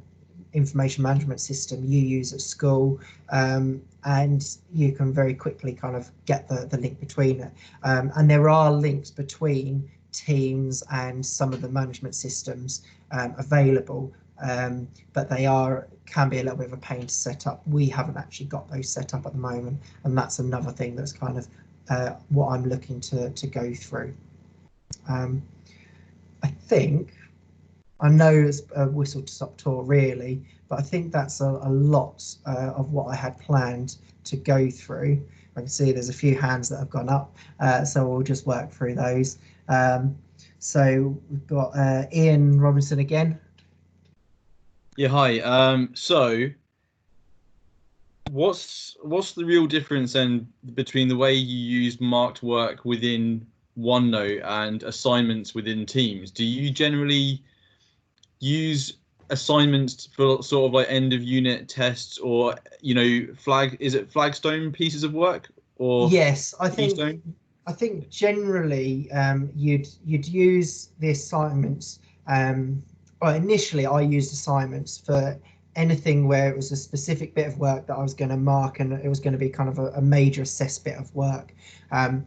information management system you use at school, and you can very quickly kind of get the link between it. And there are links between Teams and some of the management systems available, but they can be a little bit of a pain to set up. We haven't actually got those set up at the moment, and that's another thing that's kind of what I'm looking to go through. I know it's a whistle to stop tour really, but I think that's a lot of what I had planned to go through. I can see there's a few hands that have gone up, so we'll just work through those. So we've got Ian Robinson again. Yeah, hi. So what's the real difference then between the way you use marked work within OneNote and assignments within Teams? Do you generally use assignments for sort of like end of unit tests, or is it flagstone pieces of work? Or yes, I think generally you'd use the assignments. Well, initially I used assignments for anything where it was a specific bit of work that I was going to mark and it was going to be kind of a major assessed bit of work. I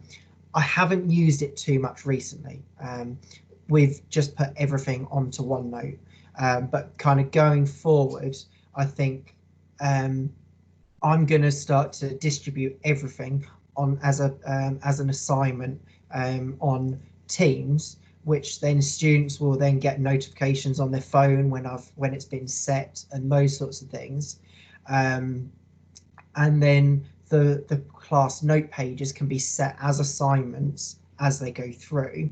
haven't used it too much recently. We've just put everything onto OneNote, but kind of going forward, I think I'm going to start to distribute everything on as an assignment on Teams, which then students will then get notifications on their phone when it's been set and those sorts of things. And then the class note pages can be set as assignments as they go through.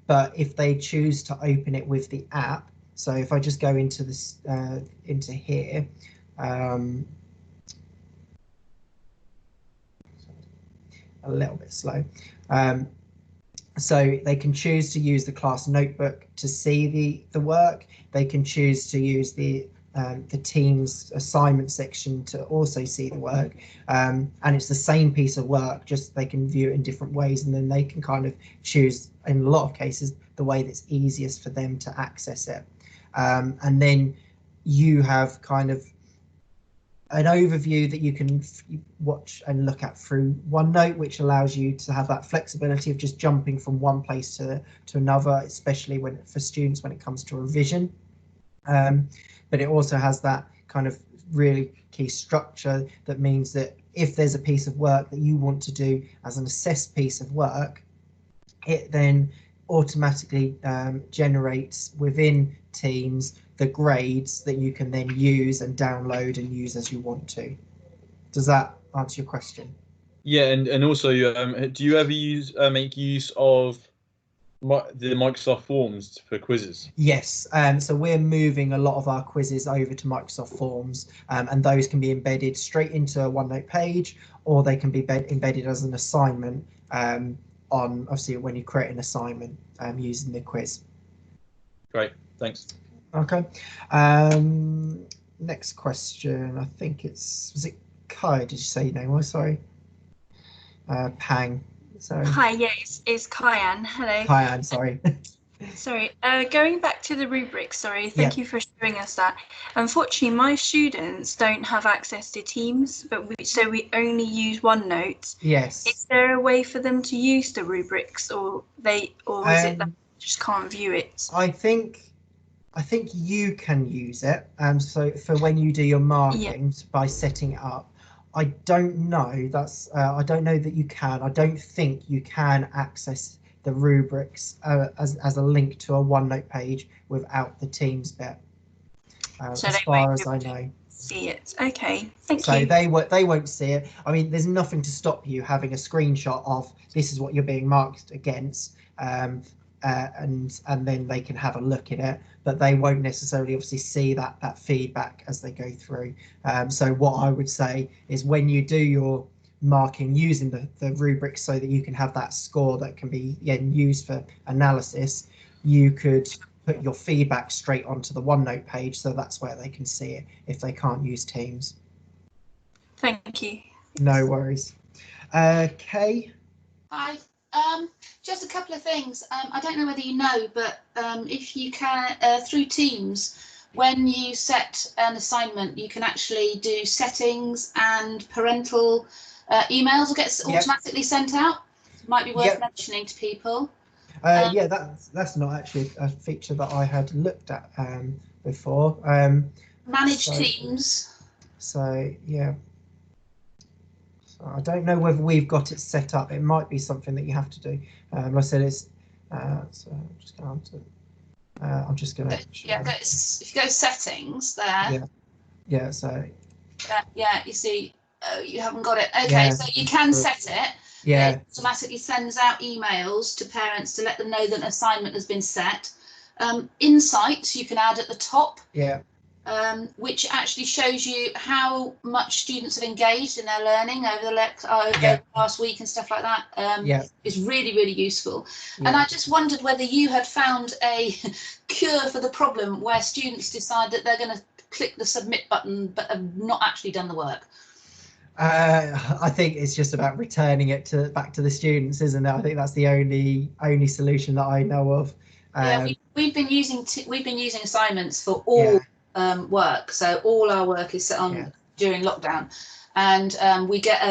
But if they choose to open it with the app, so if I just go into this into here, a little bit slow. So they can choose to use the class notebook to see the work. They can choose to use the Teams assignment section to also see the work, and it's the same piece of work, just they can view it in different ways, and then they can kind of choose, in a lot of cases, the way that's easiest for them to access it. And then you have kind of an overview that you can watch and look at through OneNote, which allows you to have that flexibility of just jumping from one place to another, especially for students when it comes to revision. But it also has that kind of really key structure that means that if there's a piece of work that you want to do as an assessed piece of work, it then automatically generates within Teams the grades that you can then use and download and use as you want to. Does that answer your question? Yeah, and also, do you ever make use of the Microsoft Forms for quizzes? Yes, so we're moving a lot of our quizzes over to Microsoft Forms, and those can be embedded straight into a OneNote page, or they can be embedded as an assignment on, obviously, when you create an assignment using the quiz. Great, thanks. Okay. Next question. I think was it Kai? Did you say your name was? Sorry. Pang. Sorry. Hi, yeah, it's Kyan. Hello. Kyan, sorry. Sorry, going back to the rubrics, sorry, thank you for showing us that. Unfortunately, my students don't have access to Teams, so we only use OneNote. Yes. Is there a way for them to use the rubrics, or is it that they just can't view it? I think you can use it. So for when you do your marking by setting it up. I don't know. I don't know that you can. I don't think you can access the rubrics as a link to a OneNote page without the Teams bit. So as far as I know. See it. Okay. Thank you. So they won't see it. I mean, there's nothing to stop you having a screenshot of this is what you're being marked against, and then they can have a look at it, but they won't necessarily obviously see that feedback as they go through. So what I would say is when you do your marking using the rubrics so that you can have that score that can be used for analysis, you could put your feedback straight onto the OneNote page, so that's where they can see it if they can't use Teams. Thank you. No worries. Kay? Hi. Just a couple of things. I don't know whether you know, but if you can, through Teams, when you set an assignment, you can actually do settings, and parental emails will get automatically sent out. It might be worth mentioning to people. Yeah, that's not actually a feature that I had looked at before. Manage Teams. So yeah. I don't know whether we've got it set up. It might be something that you have to do. Like I said, it's so I'm just going to. I'm just going to. If you go settings there. Yeah. So. Yeah. You see, you haven't got it. Okay, so you can set it. Yeah. It automatically sends out emails to parents to let them know that an assignment has been set. Insights you can add at the top. Yeah. Which actually shows you how much students have engaged in their learning over the last week and stuff like that. It's really, really useful. Yeah. And I just wondered whether you had found a cure for the problem where students decide that they're going to click the submit button but have not actually done the work. I think it's just about returning it back to the students, isn't it? I think that's the only solution that I know of. Yeah, we've been using assignments for all. Work, so all our work is set on during lockdown, and we get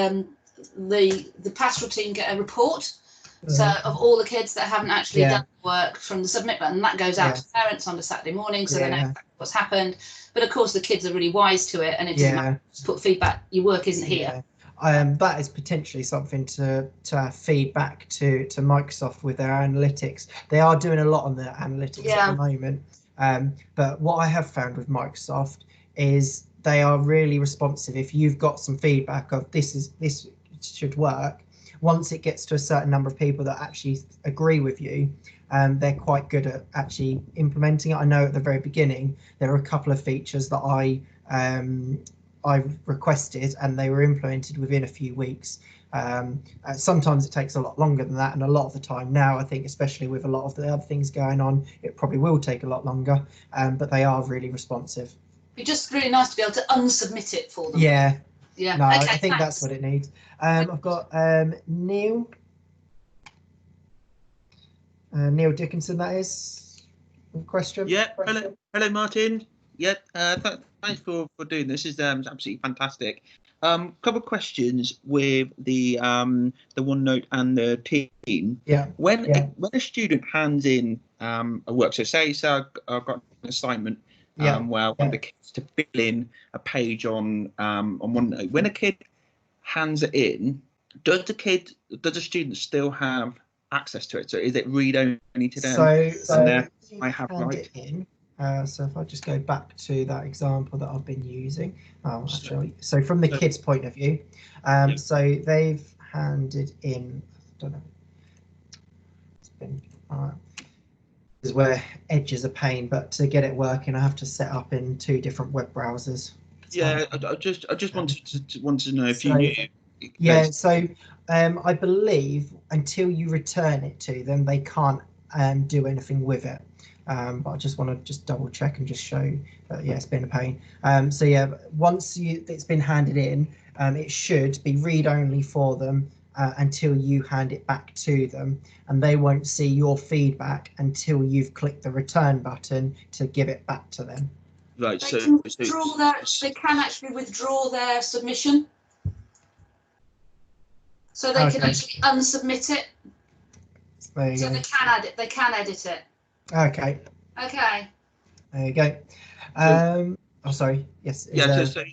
the pastoral team get a report So of all the kids that haven't actually done the work from the submit button, that goes out to parents on a Saturday morning, so they know exactly what's happened. But of course, the kids are really wise to it, and it doesn't matter. Just put feedback. Your work isn't here. That is potentially something to feed back to Microsoft with their analytics. They are doing a lot on their analytics at the moment. But what I have found with Microsoft is they are really responsive. If you've got some feedback of this should work, once it gets to a certain number of people that actually agree with you, they're quite good at actually implementing it. I know at the very beginning there were a couple of features that I requested and they were implemented within a few weeks. Sometimes it takes a lot longer than that, and a lot of the time now, I think, especially with a lot of the other things going on, it probably will take a lot longer, but they are really responsive. It's just really nice to be able to unsubmit it for them. Yeah. No, Okay, I think that's what it needs. I've got Neil Dickinson, that is, question. Yeah, hello Martin. Yeah, thanks for doing this. This is absolutely fantastic. Couple of questions with the OneNote and the team. Yeah. When a student hands in a work, so say I've got an assignment where I want the kids to fill in a page on OneNote. When a kid hands it in, does the student still have access to it? So is it read only to them? So I have it in. So if I just go back to that example that I've been using, I'll show you. So from the kids' point of view, so they've handed in, I don't know, it's been, this is where Edge is a pain, but to get it working, I have to set up in 2 different web browsers. Yeah, I just wanted to know if you knew. Yeah, so I believe until you return it to them, they can't do anything with it. But I just want to double check and just show that it's been a pain. So yeah, once it's been handed in, it should be read only for them until you hand it back to them, and they won't see your feedback until you've clicked the return button to give it back to them. Right. They can actually withdraw their submission. So they can actually unsubmit it. So they can edit it. Okay. Okay. There you go. Oh, sorry. Yes. Yeah. So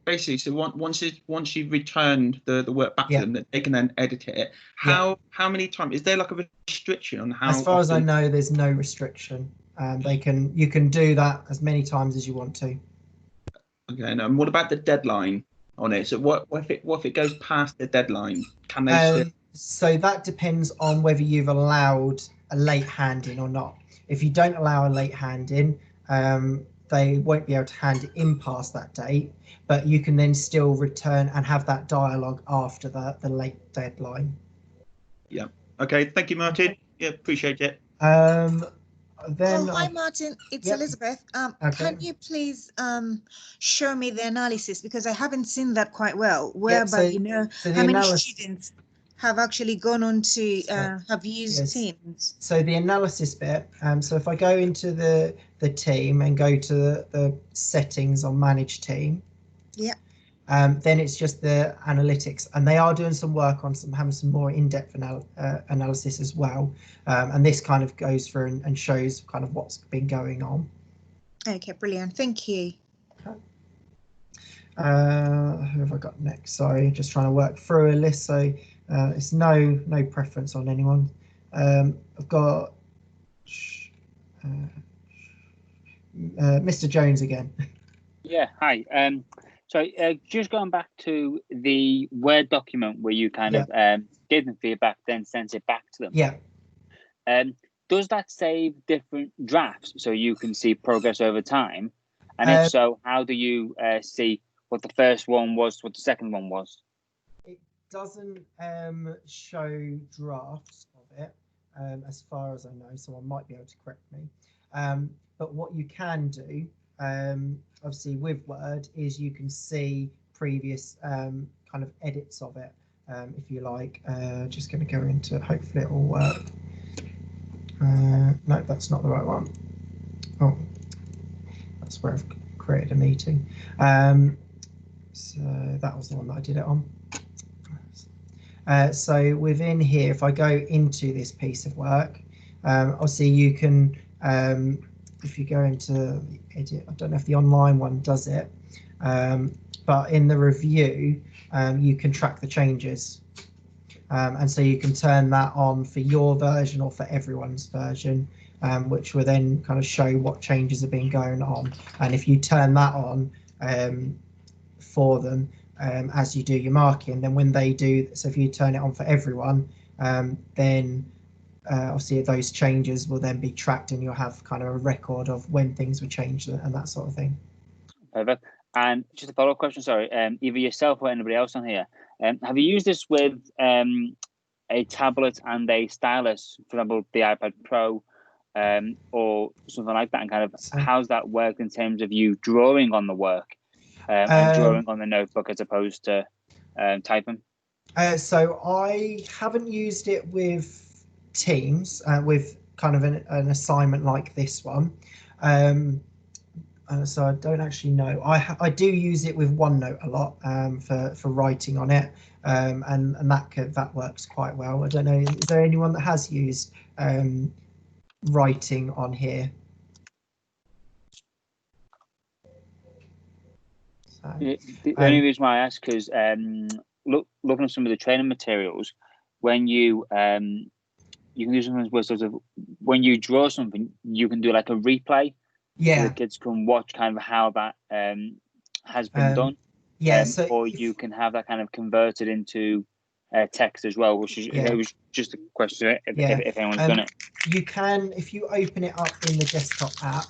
basically, once you've returned the work back to them, they can then edit it. How many times is there like a restriction on how? As far as I know, there's no restriction. You can do that as many times as you want to. Okay. And what about the deadline on it? So what if it goes past the deadline? Can they still? So that depends on whether you've allowed a late hand-in or not. If you don't allow a late hand-in, they won't be able to hand it in past that date, but you can then still return and have that dialogue after the late deadline. Yeah. Okay. Thank you, Martin. Yeah, appreciate it. Hi Martin, it's Elizabeth. Can you please show me the analysis, because I haven't seen that quite well, whereby how many students have actually gone on to have used Teams. So the analysis bit, so if I go into the team and go to the settings on manage team, then it's just the analytics, and they are doing some work on having some more in-depth analysis as well, and this kind of goes through and shows kind of what's been going on. Okay, brilliant, thank you. Who have I got next? Sorry, just trying to work through a list, so it's no preference on anyone. I've got Mr. Jones again. Yeah, hi. So just going back to the Word document where you kind of gave them feedback, then sent it back to them. Yeah. Does that save different drafts so you can see progress over time? And if so, how do you see what the first one was, what the second one was? It doesn't show drafts of it, as far as I know, someone might be able to correct me. But what you can do, obviously with Word, is you can see previous kind of edits of it, if you like. Just going to go into it, hopefully it will work. No, that's not the right one. Oh, that's where I've created a meeting. So that was the one that I did it on. So within here, if I go into this piece of work, obviously you can, if you go into the edit, I don't know if the online one does it, but in the review, you can track the changes. And so you can turn that on for your version or for everyone's version, which will then kind of show what changes have been going on. And if you turn that on for them as you do your marking, then when they do, so if you turn it on for everyone, then obviously those changes will then be tracked and you'll have kind of a record of when things were changed and that sort of thing. Perfect. And just a follow-up question, sorry, either yourself or anybody else on here, have you used this with a tablet and a stylus, for example, the iPad Pro, or something like that, and kind of how's that worked in terms of you drawing on the work and drawing on the notebook as opposed to typing? So I haven't used it with Teams, with kind of an assignment like this one. So I don't actually know. I do use it with OneNote a lot for writing on it, and that works quite well. I don't know. Is there anyone that has used writing on here? So, the only reason why I ask is looking at some of the training materials, when you you can do something where sort of when you draw something, you can do like a replay. Yeah. So the kids can watch kind of how that has been done. Yeah. Or you can have that kind of converted into text as well, which is it was just a question if anyone's done it. You can, if you open it up in the desktop app,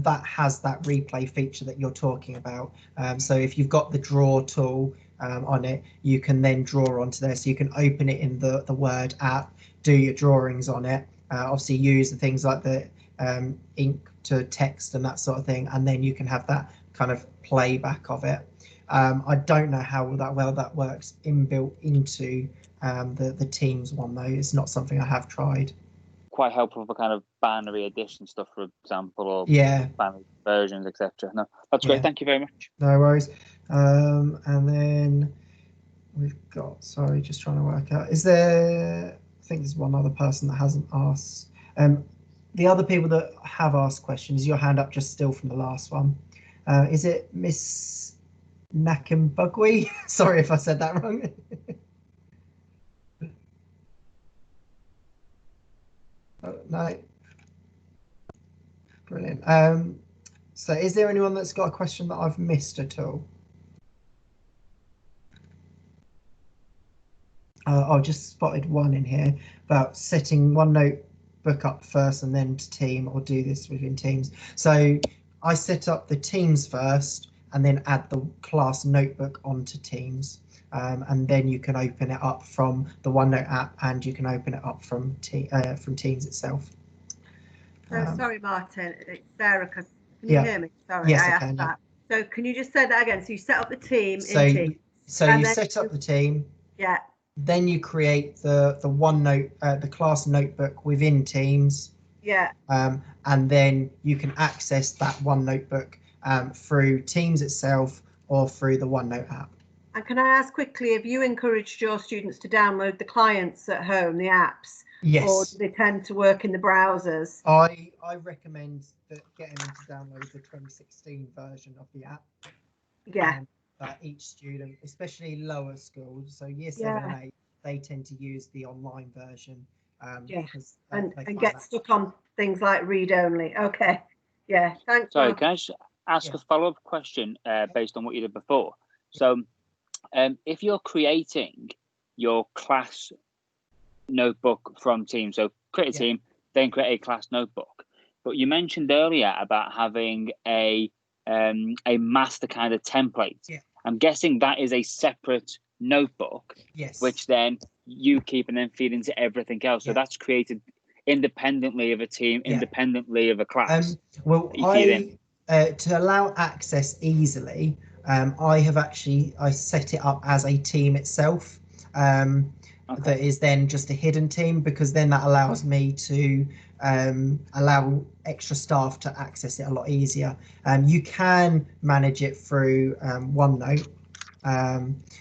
that has that replay feature that you're talking about. So if you've got the draw tool on it, you can then draw onto there. So you can open it in the Word app, do your drawings on it, obviously use the things like the ink to text and that sort of thing, and then you can have that kind of playback of it. I don't know how well that works inbuilt into the Teams one though. It's not something I have tried. Quite helpful for kind of binary addition stuff, for example, or binary versions, etc. No, that's great. Thank you very much. No worries. And then we've got, sorry, just trying to work out. Is there? I think there's one other person that hasn't asked. The other people that have asked questions, your hand up just still from the last one. Is it Miss Nakambugwe? Sorry if I said that wrong. Oh, no. Brilliant. So is there anyone that's got a question that I've missed at all? I've just spotted one in here about setting OneNote book up first and then to Team, or do this within Teams. So I set up the Teams first and then add the class notebook onto Teams, and then you can open it up from the OneNote app and you can open it up from Teams itself. Sorry, Martin, it's Sarah. Can you hear me? Sorry, yes, I asked can, that. So can you just say that again? So you set up the team in Teams. So you set up the team. Yeah. Then you create the OneNote, the class notebook within Teams. Yeah. And then you can access that one notebook through Teams itself or through the OneNote app. And can I ask quickly, have you encouraged your students to download the clients at home, the apps? Yes. Or do they tend to work in the browsers? I recommend getting them to download the 2016 version of the app. Yeah. Each student, especially lower schools, so year 7 and 8, they tend to use the online version. Because and get stuck on things like read only. Okay. Yeah. Thanks. Sorry, can I just ask a follow-up question based on what you did before? So if you're creating your class notebook from Teams, so create a team, then create a class notebook. But you mentioned earlier about having a master kind of template. Yeah. I'm guessing that is a separate notebook, which then you keep and then feed into everything else. So that's created independently of a team, independently of a class. Well, to allow access easily, I set it up as a team itself. That is then just a hidden team, because then that allows me to allow extra staff to access it a lot easier. You can manage it through OneNote,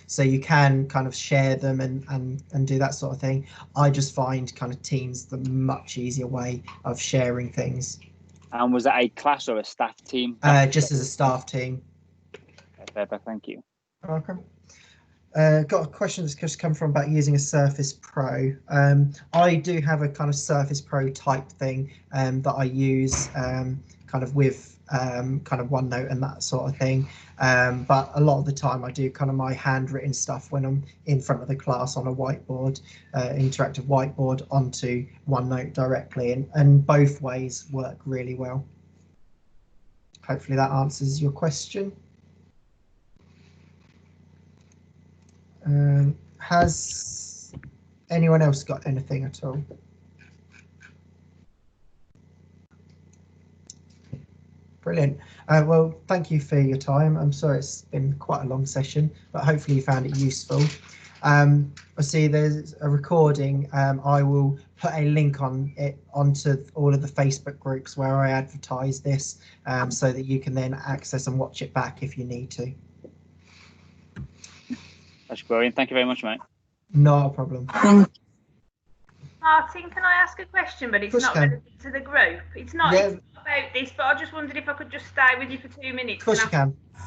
So you can kind of share them and do that sort of thing. I just find kind of Teams the much easier way of sharing things. And was that a class or a staff team? Just as a staff team. Okay, perfect, thank you. Okay. Got a question that's just come from about using a Surface Pro. I do have a kind of Surface Pro type thing that I use kind of with kind of OneNote and that sort of thing. But a lot of the time I do kind of my handwritten stuff when I'm in front of the class on a whiteboard, interactive whiteboard onto OneNote directly, and both ways work really well. Hopefully that answers your question. Has anyone else got anything at all? Brilliant. Well, thank you for your time. I'm sorry it's been quite a long session, but hopefully you found it useful. I see there's a recording. I will put a link on it onto all of the Facebook groups where I advertise this, so that you can then access and watch it back if you need to. That's brilliant. Thank you very much, mate. Not a problem. Martin, can I ask a question? But it's not relevant to the group. It's not, it's not about this, but I just wondered if I could just stay with you for 2 minutes. Of course you can.